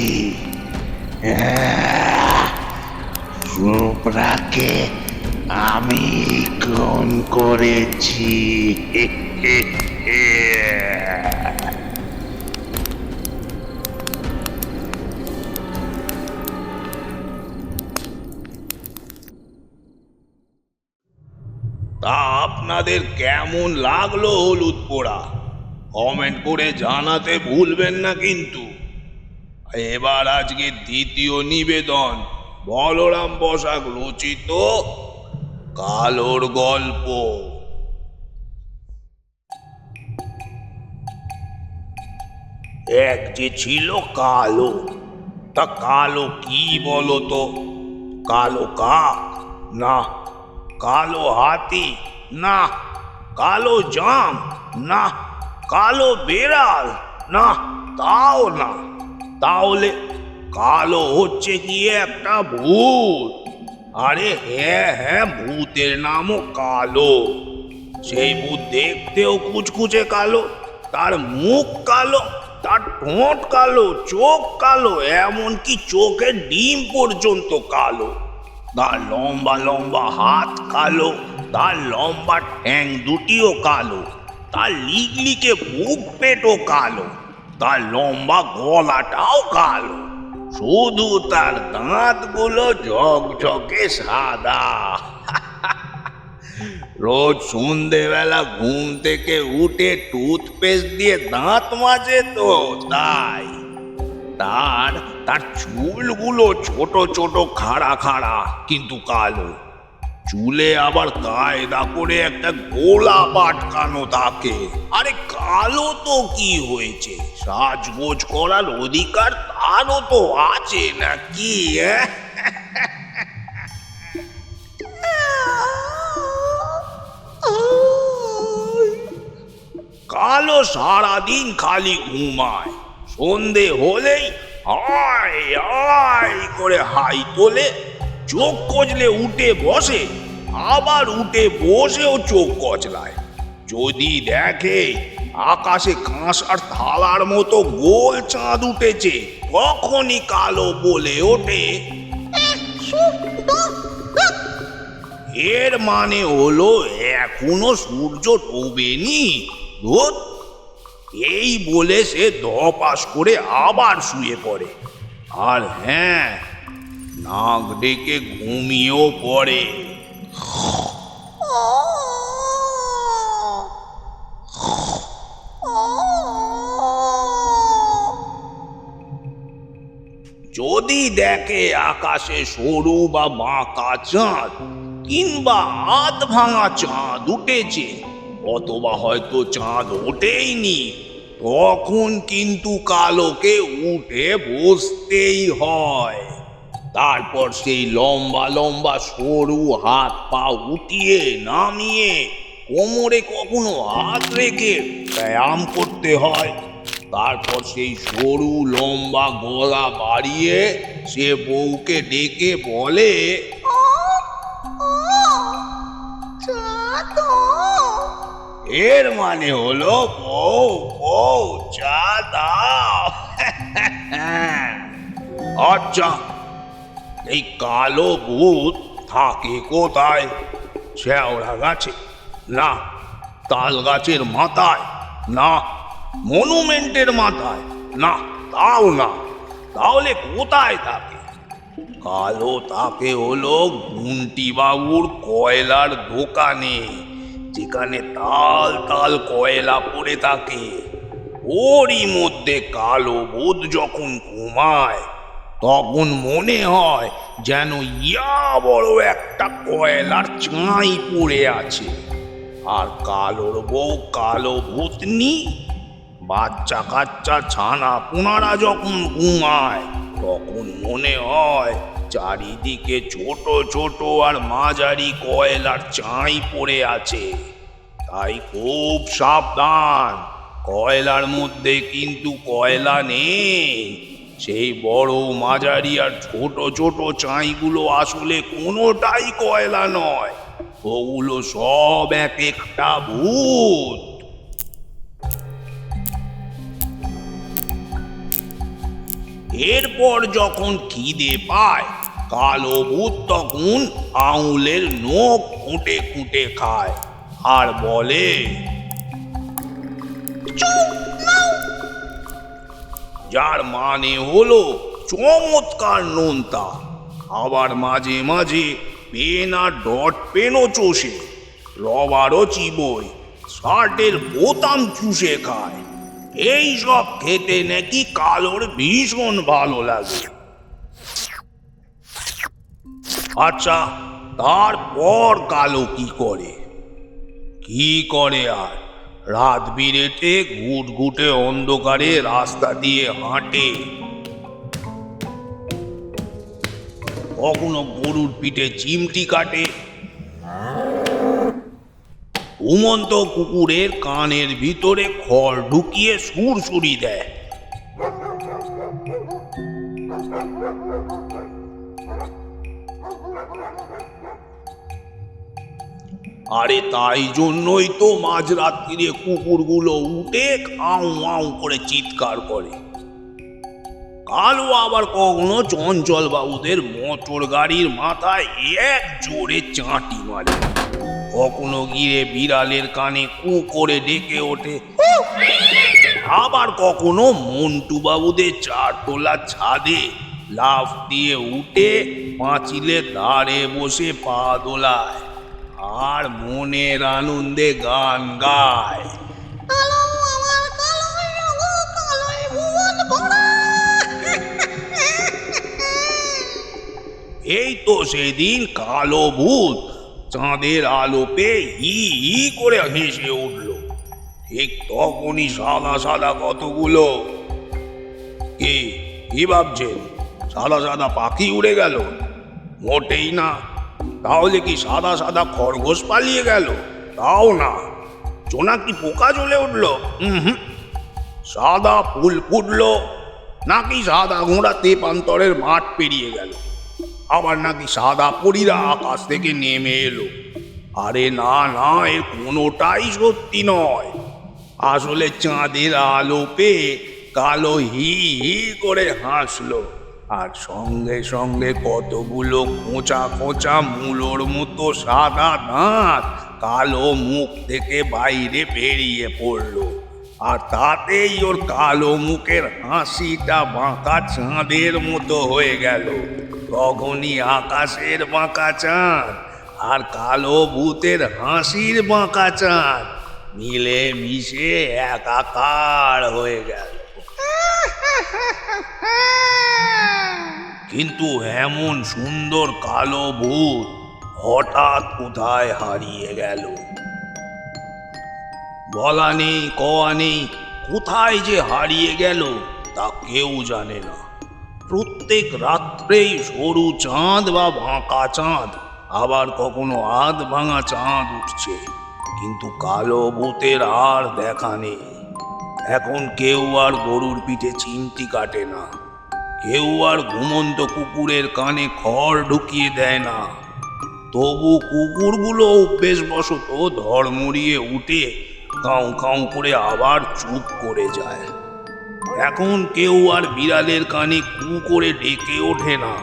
শুভ্রাকে আমি গ্রহণ করেছি। তা আপনাদের কেমন লাগলো হলুদ পোড়া? কমেন্ট করে জানাতে ভুলবেন না কিন্তু। এবার আজকে দ্বিতীয় নিবেদন, বলরাম বসাক রচিত কালোর গল্প। এক যে ছিল কালো, তা কালো কি বলতো? কালো কাক? না। কালো হাতি? না। কালো জাম? না। কালো বেড়াল? না, তাও না। তাহলে কালো হচ্ছে গিয়ে একটা ভূত। আরে হ্যাঁ হ্যাঁ, ভূতের নামও কালো। সেই ভূত দেখতেও কুচকুচে কালো, তার মুখ কালো, তার ঠোঁট কালো, চোখ কালো, এমনকি চোখের ডিম পর্যন্ত কালো। তার লম্বা লম্বা হাত কালো, তার লম্বা ঠ্যাং দুটিও কালো, তার লিগলিকে বুক পেটও কালো, তার লম্বা গলাটাও কালো, শুধু তার দাঁতগুলো ঝকঝকে সাদা। রোজ সন্ধেবেলা ঘুম থেকে উঠে টুথপেস্ট দিয়ে দাঁত মাজে তো তাই। তার তার চুলগুলো ছোট ছোট খাড়া খাড়া কিন্তু কালো। চুলে আবার কায়দা করে একটা গোলা পাটকানো থাকে। আরে কালো তো কি হয়েছে, সাজগোজ করার অধিকার তারও তো আছে নাকি? কালো সারাদিন খালি ঘুমায়, সন্ধে হলেই আয় আয় করে হাই তোলে, চোখ কচলে উঠে বসে, আবার উঠে বসেও চোখ কচলায়। যদি দেখে আকাশে কাঁসার থালার মতো গোল চাঁদ উঠেছে, তখনই কালো বলে ওঠে, এর মানে হলো এখনো সূর্য ডোবেনি। ধুৎ, এই বলে সে ধপাস করে আবার শুয়ে পড়ে। আর হ্যাঁ, নাক ডেকে ঘুমিয়েও পড়ে। যদি দেখে আকাশে সরু বা বাঁকা চাঁদ কিংবা আধ ভাঙা চাঁদ উঠেছে, অথবা হয়তো চাঁদ ওঠেইনি, তখন কিন্তু কালোকে উঠে বসতেই হয়। তারপর সেই লম্বা লম্বা সরু হাত পা উঠিয়ে নামিয়ে কোমরে কখনো হাত রেখে ব্যায়াম করতে হয়। তারপর সেই সরু লম্বা গলা বাড়িয়ে সে বউকে ডেকে বলে, এর মানে হলো বউ বউ চা দাও। আচ্ছা, এই কালো ভূত থাকে কোথায়? শেওড়া গাছে, না তাল গাছের মাথায়, না মনুমেন্টের মাথায়, না তাও না। তাহলে কোথায় থাকে? কালো থাকে হলো গুন্টি বাবুর কয়লার দোকানে, যেখানে তাল তাল কয়লা পড়ে থাকে। ওরই মধ্যে কালো ভূত যখন ঘুমায়, তখন মনে হয় যেন ইয়া বড় একটা কয়লার চাঁই পড়ে আছে। আর কালোর বউ কালো ভূতনি, বাচ্চা কাচ্চা ছানা পোনারা যখন ঘুমায়, তখন মনে হয় চারিদিকে ছোট ছোট আর মাঝারি কয়লার চাঁই পড়ে আছে। তাই খুব সাবধান, কয়লার মধ্যে কিন্তু কয়লা নেই। সেই বড় মাঝারি আর ছোট ছোট চাঁইগুলো আসলে কোনোটাই কয়লা নয়, ওগুলো সব এক একটা ভূত। এরপর যখন খিদে পায়, কালো ভূত তখন আঙুলের নখ খুঁটে খুঁটে খায় আর বলে, যার মানে হলো চমৎকার নোনতা। আবার মাঝে মাঝে পেন আর ডট পেনও চষে, রবারও চিবোয়, শার্টের বোতাম চুষে খায়। এই সব খেতে নাকি কালোর ভীষণ ভালো লাগে। আচ্ছা, তারপর কালো কি করে? কি করে আর? রাত বিরেতে ঘুটঘুটে অন্ধকারে রাস্তা দিয়ে হাঁটে, কখনো গরুর পিঠে চিমটি কাটে, ঘুমন্ত কুকুরের কানের ভিতরে খড় ঢুকিয়ে সুরসুরি দেয়। আরে তাই জন্যই তো মাঝরাত্রিরে কুকুরগুলো উঠে আউ আউ করে চিৎকার করে। কালো আবার কখনো চঞ্চল বাবুদের মোটর গাড়ির মাথায় এক জোরে চাঁটি মারে, কখনো গিয়ে বিড়ালের কানে কু করে ডেকে ওঠে, আবার কখনো মন্টু বাবুদের চারতলা ছাদে লাফ দিয়ে উঠে পাঁচিলের ধারে বসে পা দোলায় আর মনের আনন্দে গান গায়। এই তো সেদিন কালো ভূত চাঁদের আলো পেয়ে হি হি করে হেসে উঠল। ঠিক তখনই সাদা সাদা কতগুলো, কি ভাবছেন? সাদা সাদা পাখি উড়ে গেল? মোটেই না। তাহলে কি সাদা সাদা খরগোশ পালিয়ে গেল? তাও না। জোনাকি পোকা জ্বলে উঠলো? হুম, সাদা ফুল ফুটলো, নাকি সাদা ঘোড়া তেপান্তরের মাঠ পেরিয়ে গেল, আবার নাকি সাদা পরীরা আকাশ থেকে নেমে এলো? আরে না না, এর কোনোটাই সত্যি নয়। আসলে চাঁদের আলো পেয়ে কালো হি হি করে হাসলো, আর সঙ্গে সঙ্গে কতগুলো খোঁচা খোঁচা মূলোর মতো সাদা দাঁত কালো মুখ থেকে বাইরে বেরিয়ে পড়লো। আর তাতেই ওর কালো মুখের হাসিটা বাঁকা চাঁদের মতো হয়ে গেল। তখনই আকাশের বাঁকা চাঁদ আর কালো ভূতের হাসির বাঁকা চাঁদ মিলে মিশে একাকার হয়ে গেল। কিন্তু এমন সুন্দর কালো ভূত হঠাৎ কোথায় হারিয়ে গেল। বলা নেই কওয়া নেই, কোথায় যে হারিয়ে গেল তা কেউ জানে না। প্রত্যেক রাত্রেই সরু চাঁদ বা বাঁকা চাঁদ, আবার কখনো আধ ভাঙা চাঁদ উঠছে, কিন্তু কালো ভূতের আর দেখা নেই। এখন কেউ আর গরুর পিঠে চিমটি কাটে না, কেউ আর ঘুমন্ত কুকুরের কানে খড় ঢুকিয়ে দেয় না। তবু কুকুরগুলো অভ্যেসবশত ধড়মড়িয়ে উঠে কাউ কাউ করে আবার চুপ করে যায়। এখন কেউ আর বিড়ালের কানে কু করে ডেকে ওঠে না।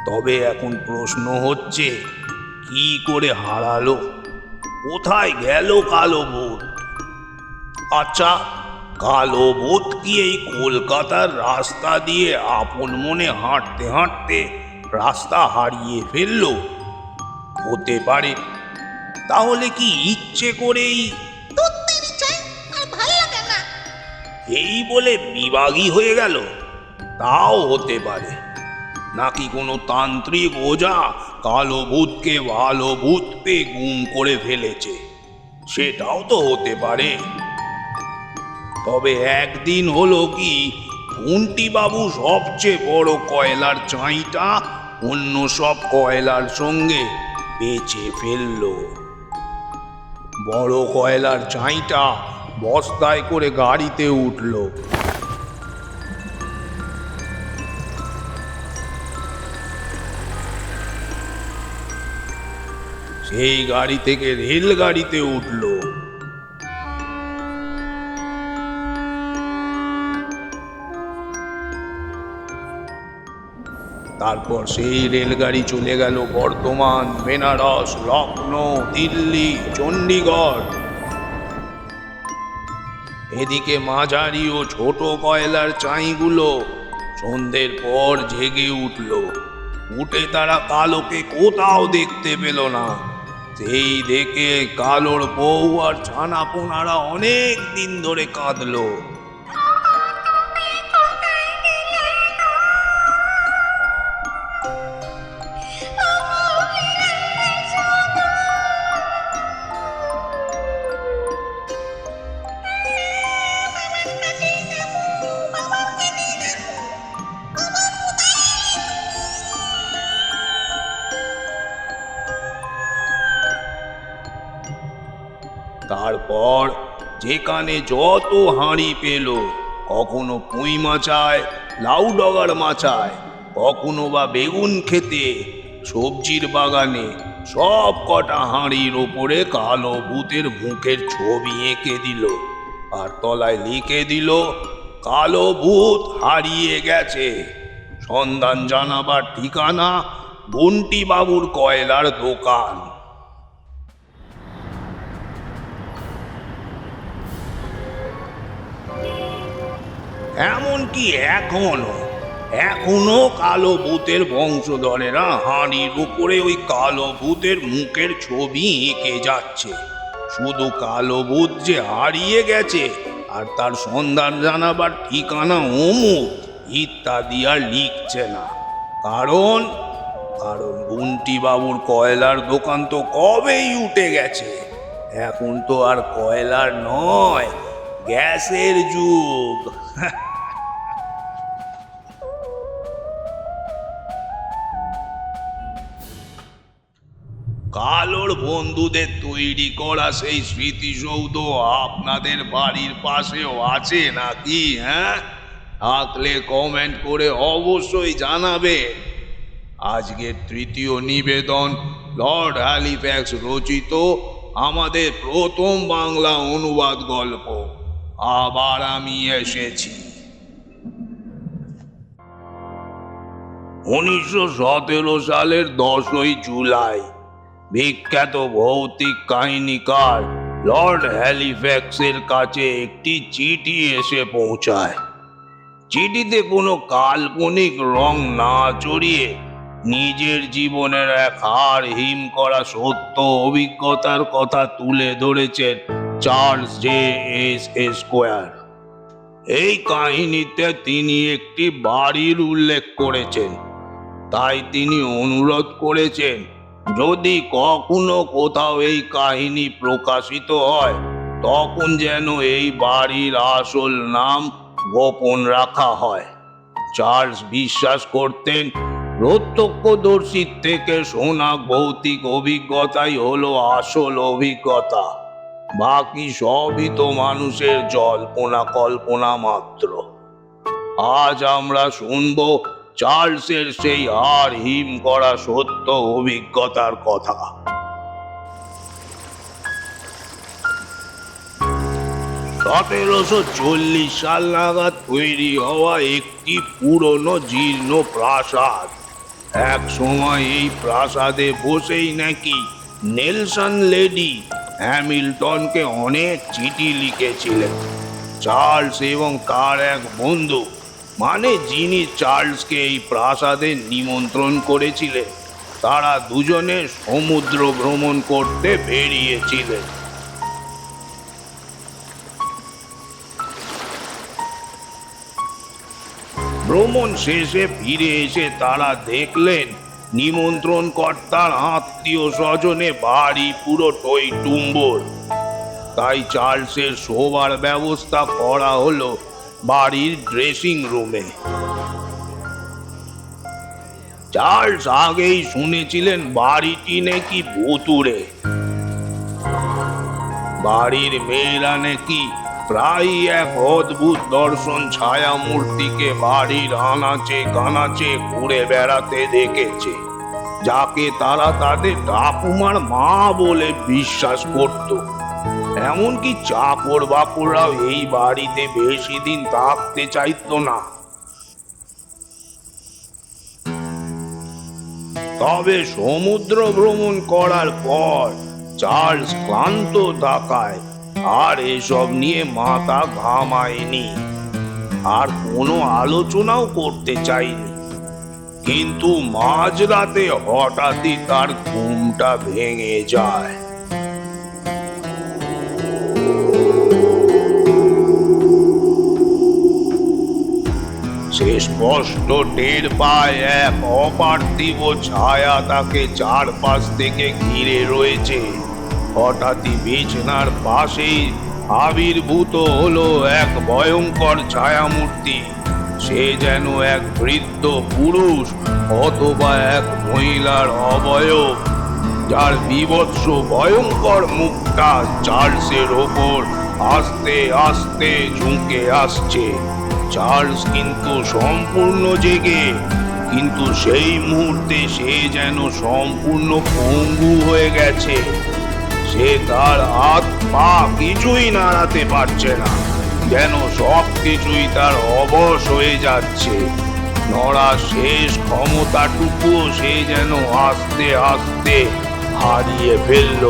তবে এখন প্রশ্ন হচ্ছে, কি করে হারালো, কোথায় গেল কালো ভূত? আচ্ছা, কালো ভূত কি এই কলকাতার রাস্তা দিয়ে আপন মনে হাঁটতে হাঁটতে রাস্তা হারিয়ে ফেললো? হতে পারে। তাহলে কি ইচ্ছে করেই এই বলে বিভাগী হয়ে গেল? তাও হতে পারে। নাকি কোনো তান্ত্রিক ওঝা কালো ভূতকে ভালো ভূত পেয়ে গুম করে ফেলেছে, সেটাও তো হতে পারে। তবে একদিন হলো কি, কুন্টি বাবু সবচেয়ে বড় কয়লার চাঁইটা অন্য সব কয়লার সঙ্গে বেচে ফেললো। বড় কয়লার চাঁইটা বস্তায় করে গাড়িতে উঠল। সেই গাড়ি থেকে রেলগাড়িতে উঠল। তারপর সেই রেলগাড়ি চলে গেল বর্ধমান, বেনারস, লখনৌ, দিল্লি, চণ্ডীগড়। এদিকে মাঝারি ও ছোট কয়লার চাইগুলো সন্ধ্যের পর জেগে উঠল। উঠে তারা কালোকে কোথাও দেখতে পেল না। সেই দেখে কালোর বউ আর ছানাপোনারা অনেক দিন ধরে কাঁদলো। তারপর যেখানে যত হাঁড়ি পেল, কখনো পুঁই মাচায়, লাউ ডগার মাচায়, কখনো বা বেগুন খেতে, সবজির বাগানে, সব কটা হাঁড়ির ওপরে কালো ভূতের মুখের ছবি এঁকে দিল, আর তলায় লিখে দিল, কালো ভূত হারিয়ে গেছে, সন্ধান জানাবার ঠিকানা বন্টি বাবুর কয়লার দোকান। এমনকি এখনো কালো ভূতের বংশধরেরা হাঁড়ির উপরে ওই কালো ভূতের মুখের ছবি এঁকে যাচ্ছে। শুধু কালো ভূত যে হারিয়ে গেছে আর তার সন্ধান জানাবার ঠিকানা অমুক ইত্যাদি আর লিখছে না। কারণ বুন্টি বাবুর কয়লার দোকান তো কবেই উঠে গেছে। এখন তো আর কয়লার নয়, গ্যাসের যুগ। কালোর বন্ধুদের তৈরি করা সেই স্মৃতিসৌধ আপনাদের বাড়ির পাশেও আছে নাকি? হ্যাঁ, থাকলে কমেন্ট করে অবশ্যই জানাবেন। আজকের তৃতীয় নিবেদন লর্ড হ্যালিফ্যাক্স রচিত আমাদের প্রথম বাংলা অনুবাদ গল্প আবার আমি এসেছি। 1917 সালের 10ই জুলাই বিখ্যাত ভৌতিক কাহিনীকার লর্ড হ্যালিফ্যাক্সের কাছে একটি চিঠি এসে পৌঁছায়। চিঠিতে কোনো কাল্পনিক রং না জড়িয়ে নিজের জীবনের এক হাড় হিম করা সত্য অভিজ্ঞতার কথা তুলে ধরেছেন চার্লস জে এস এস্কোয়ার। এই কাহিনীতে তিনি একটি বাড়ির উল্লেখ করেছেন, তাই তিনি অনুরোধ করেছেন যদি কখনো কোথাও এই কাহিনী প্রকাশিত হয় তখন যেন এই বাড়ির আসল নাম গোপন রাখা হয়। চার্লস বিশ্বাস করতেন প্রত্যক্ষদর্শীর থেকে শোনা ভৌতিক অভিজ্ঞতাই হলো আসল অভিজ্ঞতা, বাকি সবই তো মানুষের জল্পনা কল্পনা মাত্র। আজ আমরা শুনব চার্লসের সেই হাড় হিম করা সত্য অভিজ্ঞতার কথা। 1740 সাল নাগাদ তৈরি হওয়া একটি পুরনো জীর্ণ প্রাসাদ। এক সময় এই প্রাসাদে বসেই নাকি নেলসন লেডি হ্যামিল্টনকে অনেক চিঠি লিখেছিলেন। চার্লস এবং তার এক বন্ধু, মানে যিনি চার্লসকে এই প্রাসাদে নিমন্ত্রণ করেছিলেন, তারা দুজনে সমুদ্র ভ্রমণ করতে বেরিয়েছিলেন। ভ্রমণ শেষে ফিরে এসে তারা দেখলেন নিমন্ত্রণ কর্তার আত্মীয় স্বজনে বাড়ি পুরো টইটুম্বর। তাই চার্লসের শোবার ব্যবস্থা করা হলো বাড়ির ড্রেসিং রুমে। চার্লস আগেই শুনেছিলেন বাড়িটি নাকি ভুতুড়ে। বাড়ির মেয়েরা নাকি প্রায় এক অদ্ভুত দর্শন ছায়া মূর্তিকে বাড়ির আনাচে কানাচে ঘুরে বেড়াতে দেখেছে, যাকে তারা তাদের ঠাকুমার মা বলে বিশ্বাস করত। এমনকি চাকর বাকররাও এই বাড়িতে বেশি দিন থাকতে চাইতো না। তবে সমুদ্র ভ্রমণ করার পর চার্লস ক্লান্ত থাকায় আর এসব নিয়ে মাথা ঘামায়নি, আর কোনো আলোচনাও করতে চাইনি। কিন্তু মাঝরাতে হঠাৎই তার ঘুমটা ভেঙে যায়। সে স্পষ্ট টের পায় এক অপার্থিব ছায়া তাকে চারপাশ থেকে ঘিরে রয়েছে। হঠাৎই বিছানার পাশেই আবির্ভূত হলো এক ভয়ঙ্কর ছায়ামূর্তি। সে যেন এক বৃদ্ধ পুরুষ অথবা এক মহিলার অবয়ব, যার বীভৎস ভয়ঙ্কর মুখটা চার্লসের ওপর আস্তে আস্তে ঝুঁকে আসছে। চার্লস কিন্তু সম্পূর্ণ জেগে, কিন্তু সেই মুহূর্তে সে যেন সম্পূর্ণ পঙ্গু হয়ে গেছে। সে তার হাত পা কিছুই নাড়াতে পারছে না, যেন সব কিছুই তার অবশ হয়ে যাচ্ছে। নড়ার শেষ ক্ষমতাটুকুও সে যেন আস্তে আস্তে হারিয়ে ফেলল।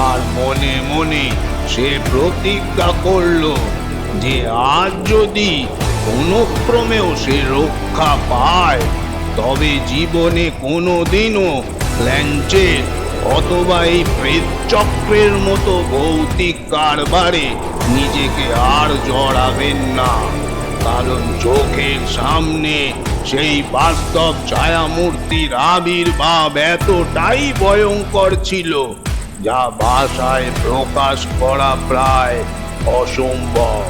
আর মনে মনে সে প্রতিজ্ঞা করল যে আজ যদি কোনো ক্রমেও সে রক্ষা পায় তবে জীবনে কোনোদিনও ল্যাঞ্চের অথবা এই প্রেতচক্রের মতো ভৌতিক কারবারে নিজেকে আর জড়াবেন না। কারণ চোখের সামনে সেই বাস্তব ছায়ামূর্তির আবির্ভাব এতটাই ভয়ঙ্কর ছিল যা ভাষায় প্রকাশ করা প্রায় অসম্ভব।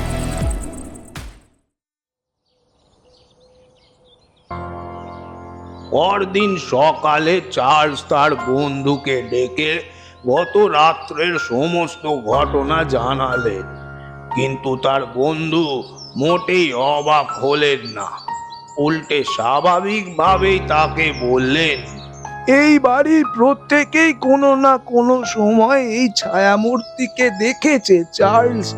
পরদিন সকালে চার্লস তার বন্ধুকে ডেকে গত রাত্রের সমস্ত ঘটনা জানালেন, কিন্তু তার বন্ধু মোটেই অবাক হলেন না। উল্টে স্বাভাবিকভাবেই তাকে বললেন, এই বাড়ির প্রত্যেকেই কোনো না কোনো সময় এই ছায়ামূর্তিকে দেখেছে চার্লস।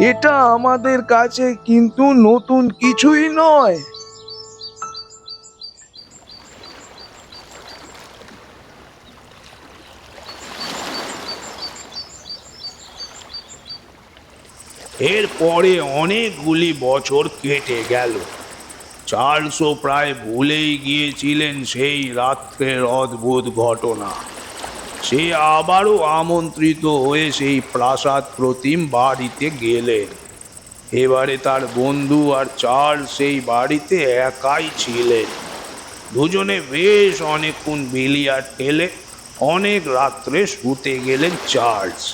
এটা আমাদের কাছে কিন্তু নতুন কিছুই নয়। এরপরে অনেকগুলি বছর কেটে গেল। চার্লসও প্রায় ভুলেই গিয়েছিলেন সেই রাত্রের অদ্ভুত ঘটনা। সে আবারও আমন্ত্রিত হয়ে সেই প্রাসাদ প্রতিম বাড়িতে গেলেন। এবারে তার বন্ধু আর চার্লস সেই বাড়িতে একাই ছিলেন। দুজনে বেশ অনেকক্ষণ বিলিয়ার্ড খেলে অনেক রাত্রে শুতে গেলেন চার্লস।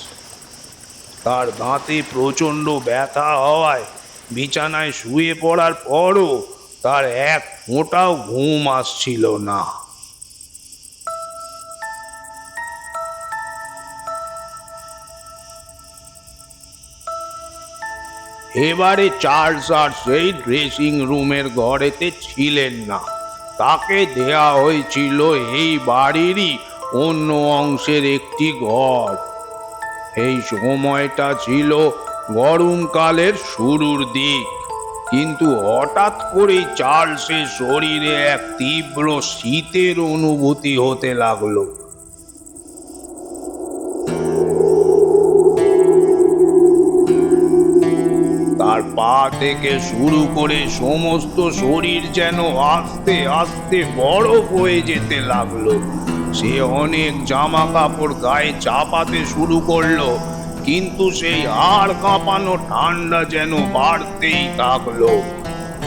তার দাঁতে প্রচণ্ড ব্যথা হওয়ায় বিছানায় শুয়ে পড়ার পরও তার এক ফোঁটাও ঘুম আসছিল না। এবারে চার্লস আর সেই ড্রেসিং রুমের ঘরেতে ছিলেন না। তাকে দেয়া হয়েছিল এই বাড়িরই অন্য অংশের একটি ঘর। এই সময়টা ছিল গরমকালের শুরুর দিক, কিন্তু হঠাৎ করেই চার্লসের শরীরে এক তীব্র শীতের অনুভূতি হতে লাগলো। তার পা থেকে শুরু করে সমস্ত শরীর যেন আস্তে আস্তে বরফ হয়ে যেতে লাগলো। সে অনেক জামা কাপড় গায়ে চাপাতে শুরু করলো, কিন্তু সেই হাড় কাঁপানো ঠান্ডা যেন বাড়তেই থাকলো।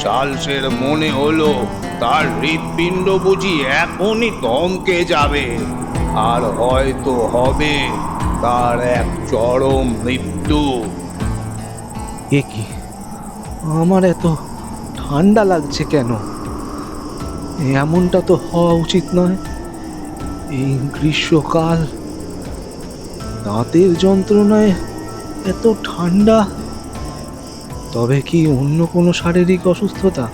চার্লসের মনে হলো তার হৃৎপিণ্ড বুঝি এখনই থমকে যাবে, আর হয়তো হবে তার এক চরম মৃত্যু। এ কি, আমার এত ঠান্ডা লাগছে কেন? এমনটা তো হওয়া উচিত নয়। এই গ্রীষ্মকাল, দাঁতের যন্ত্রণায় এত ঠান্ডা। তবে কি অন্য কোনো শারীরিক অসুস্থতা?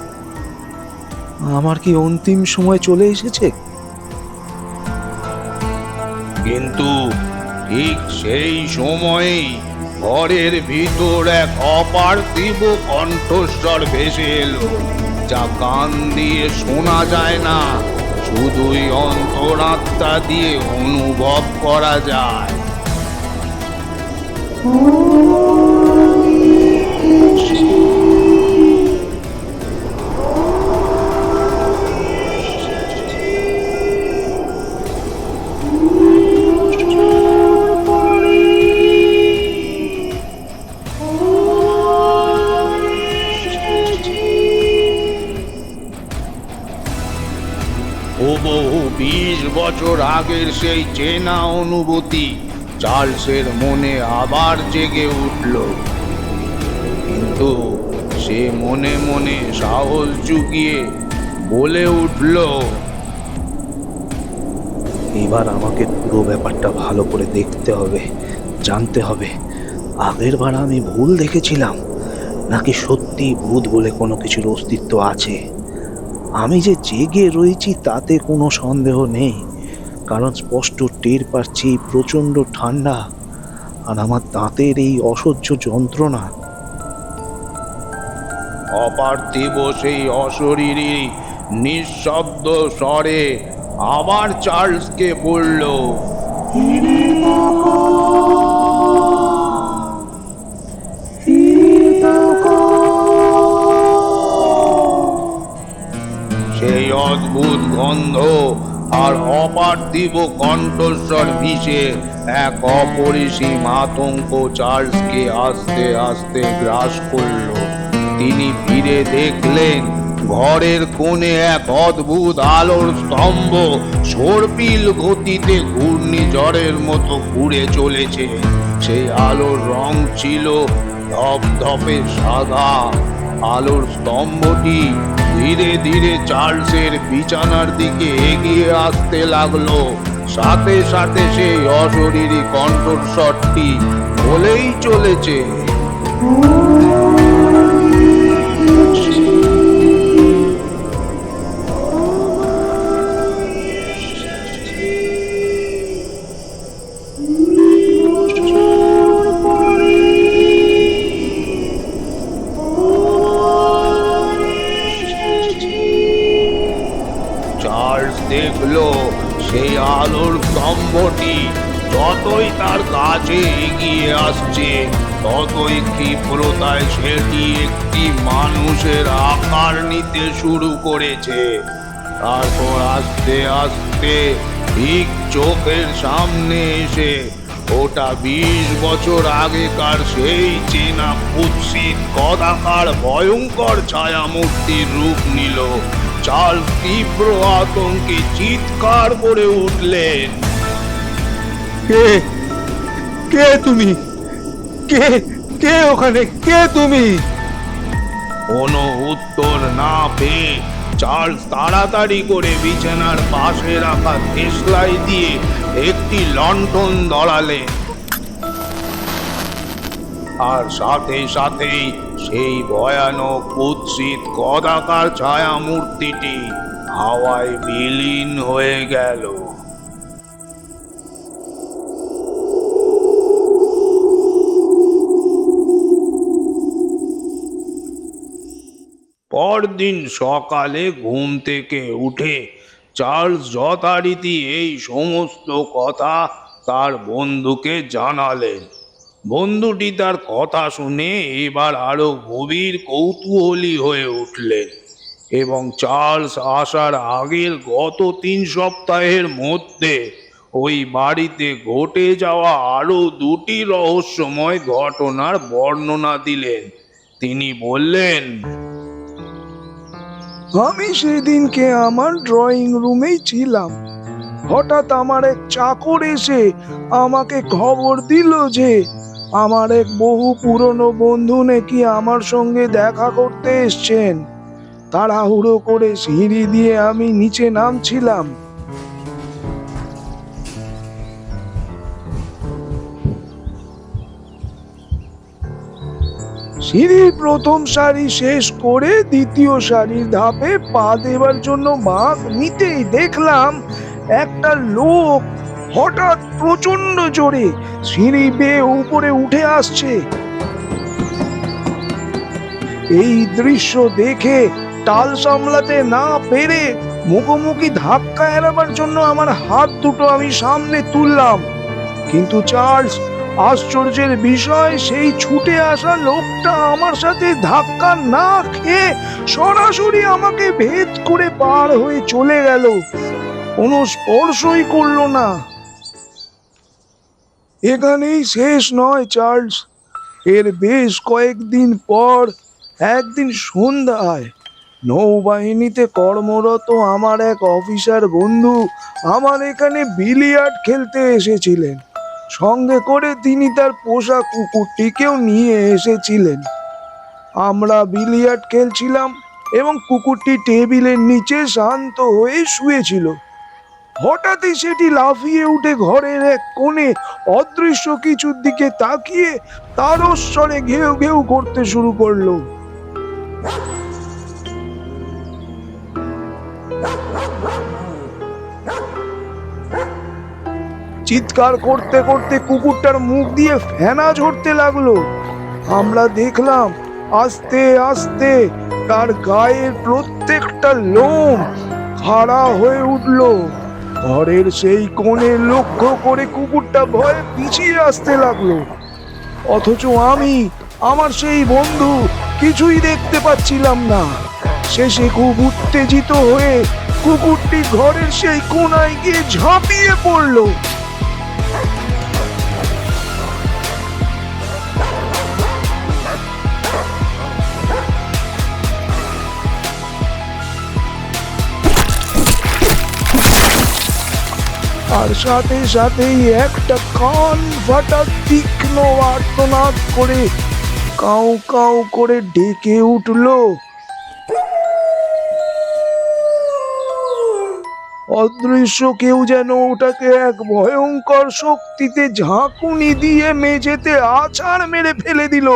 আমার কি অন্তিম সময় চলে এসেছে? কিন্তু ঠিক সেই সময়েই ঘরের ভিতর এক অপার্থিব কণ্ঠস্বর ভেসে এলো, যা কান দিয়ে শোনা যায় না, শুধুই অন্তরাত্মা দিয়ে অনুভব করা যায়। বহু 20 বছর আগের সেই চেনা অনুভূতি চার্লসের মনে আবার জেগে উঠল। কিন্তু সে মনে মনে সাহস জুগিয়ে বলে উঠল, এবার আমাকে পুরো ব্যাপারটা ভালো করে দেখতে হবে, জানতে হবে। আগের বার আমি ভুল দেখেছিলাম, নাকি সত্যি ভূত বলে কোনো কিছুর অস্তিত্ব আছে। আমি যে জেগে রয়েছি তাতে কোনো সন্দেহ নেই, কারণ স্পষ্ট টের পাচ্ছি প্রচণ্ড ঠান্ডা আর আমার দাঁতের এই অসহ্য যন্ত্রণা। অপার্থিব সেই অশরীরী নিঃশব্দ স্বরে আবার চার্লসকে বলল, সেই অদ্ভুত গন্ধ আর অপার্থিব কণ্ঠস্বর মিশে এক অপরিসীম আতঙ্ক চার্লসকে আস্তে আস্তে গ্রাস করল। তিনি ফিরে দেখলেন ঘরের কোণে এক অদ্ভুত আলোর স্তম্ভ সর্পিল গতিতে ঘূর্ণিঝড়ের মতো ঘুরে চলেছে। সেই আলোর রং ছিল ধপধপে সাদা। আলোর স্তম্ভটি ধীরে ধীরে চার্লসের বিছানার দিকে এগিয়ে আসতে লাগলো। সাথে সাথে সেই অশরীরী কণ্ঠস্বরটি বলেই চলেছে, চার্লস দেখলো সেই আলোর স্তম্ভটি যতই তার কাছে এগিয়ে আসছে ততই ক্ষিপ্রতায় সেটি একটি মানুষের আকার নিতে শুরু করেছে। তারপর আস্তে আস্তে ঠিক চোখের সামনে এসে ওটা 20 বছর আগেকার সেই চেনা কুৎসিত কদাকার ভয়ঙ্কর ছায়ামূর্তির রূপ নিল। চার্লস তীব্র আতঙ্কে চিৎকার করে উঠলেন, কে কে তুমি? কে কে ওখানে? কে তুমি? কোনো উত্তর না পেয়ে চার্লস তাড়াতাড়ি করে বিছানার পাশে রাখা দেশলাই দিয়ে একটি লণ্ঠন ধরালেন, আর সাথে সাথেই সেই ভয়ানক কুৎসিত কদাকার ছায়া মূর্তিটি হাওয়ায় বিলীন হয়ে গেল। পরদিন সকালে ঘুম থেকে উঠে চার্লস যথারীতি এই সমস্ত কথা তার বন্ধুকে জানালেন। বন্ধুটি তার কথা শুনে এবার আরো গভীর কৌতূহলী হয়ে উঠলেন এবং চার্লস আসার আগের গত 3 সপ্তাহের মধ্যে ওই বাড়িতে ঘটে যাওয়া আরো 2টি রহস্যময় ঘটনার বর্ণনা দিলেন। তিনি বললেন, আমি সেদিনকে আমার ড্রয়িং রুমেই ছিলাম। হঠাৎ আমার এক চাকর এসে আমাকে খবর দিল যে আমার এক বহু পুরনো বন্ধু নাকি আমার সঙ্গে দেখা করতে এসছেন। তাড়াহুড়ো করে সিঁড়ি দিয়ে আমি নিচে নামছিলাম। সিঁড়ির প্রথম সারি শেষ করে দ্বিতীয় সারির ধাপে পা দেবার জন্য বাঁক নিতেই দেখলাম একটা লোক হঠাৎ প্রচন্ড জোরে সিঁড়ি বেয়ে উপরে উঠে আসছে। এই দৃশ্য দেখে টাল সামলাতে না পেরে মুখোমুখি ধাক্কা এড়াবার জন্য আমার হাত দুটো আমি সামনে তুললাম, কিন্তু চার্লস, আশ্চর্যের বিষয়, সেই ছুটে আসা লোকটা আমার সাথে ধাক্কা না খেয়ে সরাসরি আমাকে ভেদ করে পার হয়ে চলে গেল, কোনো স্পর্শই করলো না। এখানেই শেষ নয় চার্লস। এর বেশ কয়েকদিন পর একদিন সন্ধ্যায় নৌবাহিনীতে কর্মরত আমার এক অফিসার বন্ধু আমার এখানে বিলিয়ার্ড খেলতে এসেছিলেন। সঙ্গে করে তিনি তার পোষা কুকুরটিকেও নিয়ে এসেছিলেন। আমরা বিলিয়ার্ড খেলছিলাম এবং কুকুরটি টেবিলের নিচে শান্ত হয়ে শুয়েছিল। হঠাৎই সেটি লাফিয়ে উঠে ঘরের এক কোণে অদৃশ্য কিছুর দিকে তাকিয়ে তারস্বরে ঘেউ ঘেউ করতে শুরু করলো। চিৎকার করতে করতে কুকুরটার মুখ দিয়ে ফেনা ঝরতে লাগলো। আমরা দেখলাম আস্তে আস্তে তার গায়ের প্রত্যেকটা লোম খাড়া হয়ে উঠলো। ঘরের সেই কোণে লক্ষ্য করে কুকুরটা ভয়ে পিছিয়ে আসতে লাগলো, অথচ আমি, আমার সেই বন্ধু কিছুই দেখতে পাচ্ছিলাম না। শেষে খুব উত্তেজিত হয়ে কুকুরটি ঘরের সেই কোণায় গিয়ে ঝাঁপিয়ে পড়লো। আর সাথে সাথেই একটা কান ফাটা তীক্ষ্ণ আর্তনাদ করে কাউ কাউ করে ডেকে উঠলো। অদৃশ্য কেউ যেন ওটাকে এক ভয়ঙ্কর শক্তিতে ঝাঁকুনি দিয়ে মেঝেতে আছাড় মেরে ফেলে দিল।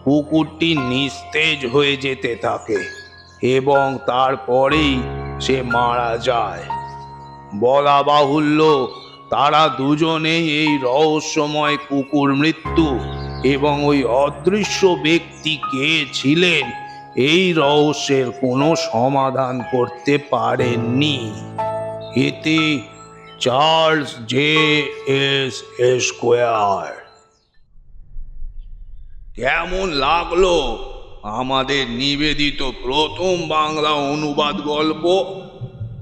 কুকুরটি নিস্তেজ হয়ে যেতে থাকে এবং তারপরেই সে মারা যায়। বলা বাহুল্য, তারা দুজনেই এই রহস্যময় কুকুর মৃত্যু এবং ওই অদৃশ্য ব্যক্তি কে ছিলেন এই রহস্যের কোনো সমাধান করতে পারেননি। এতে চার্লস জে এস এস্কোয়ার। কেমন লাগলো আমাদের নিবেদিত প্রথম বাংলা অনুবাদ গল্প?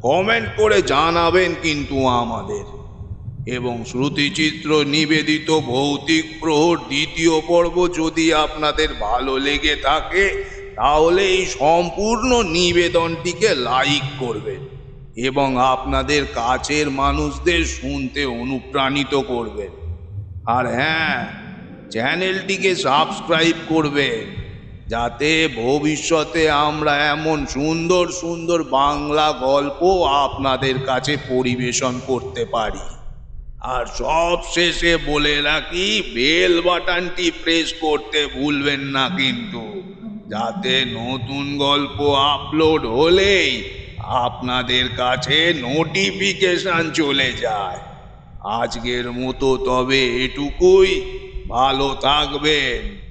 কমেন্ট করে জানাবেন কিন্তু আমাদের। এবং শ্রুতিচিত্র নিবেদিত ভৌতিক প্রহর দ্বিতীয় পর্ব যদি আপনাদের ভালো লেগে থাকে তাহলে এই সম্পূর্ণ নিবেদনটিকে লাইক করবেন এবং আপনাদের কাছের মানুষদের শুনতে অনুপ্রাণিত করবেন। আর হ্যাঁ, চ্যানেলটিকে সাবস্ক্রাইব করবেন যাতে ভবিষ্যতে আমরা এমন সুন্দর সুন্দর বাংলা গল্প আপনাদের কাছে পরিবেশন করতে পারি। আর সব শেষে বলে রাখি, বেল বাটনটি প্রেস করতে ভুলবেন না কিন্তু, যাতে নতুন গল্প আপলোড হলেই আপনাদের কাছে নোটিফিকেশন চলে যায়। আজকের মতো তবে এটুকুই। ভালো থাকবেন।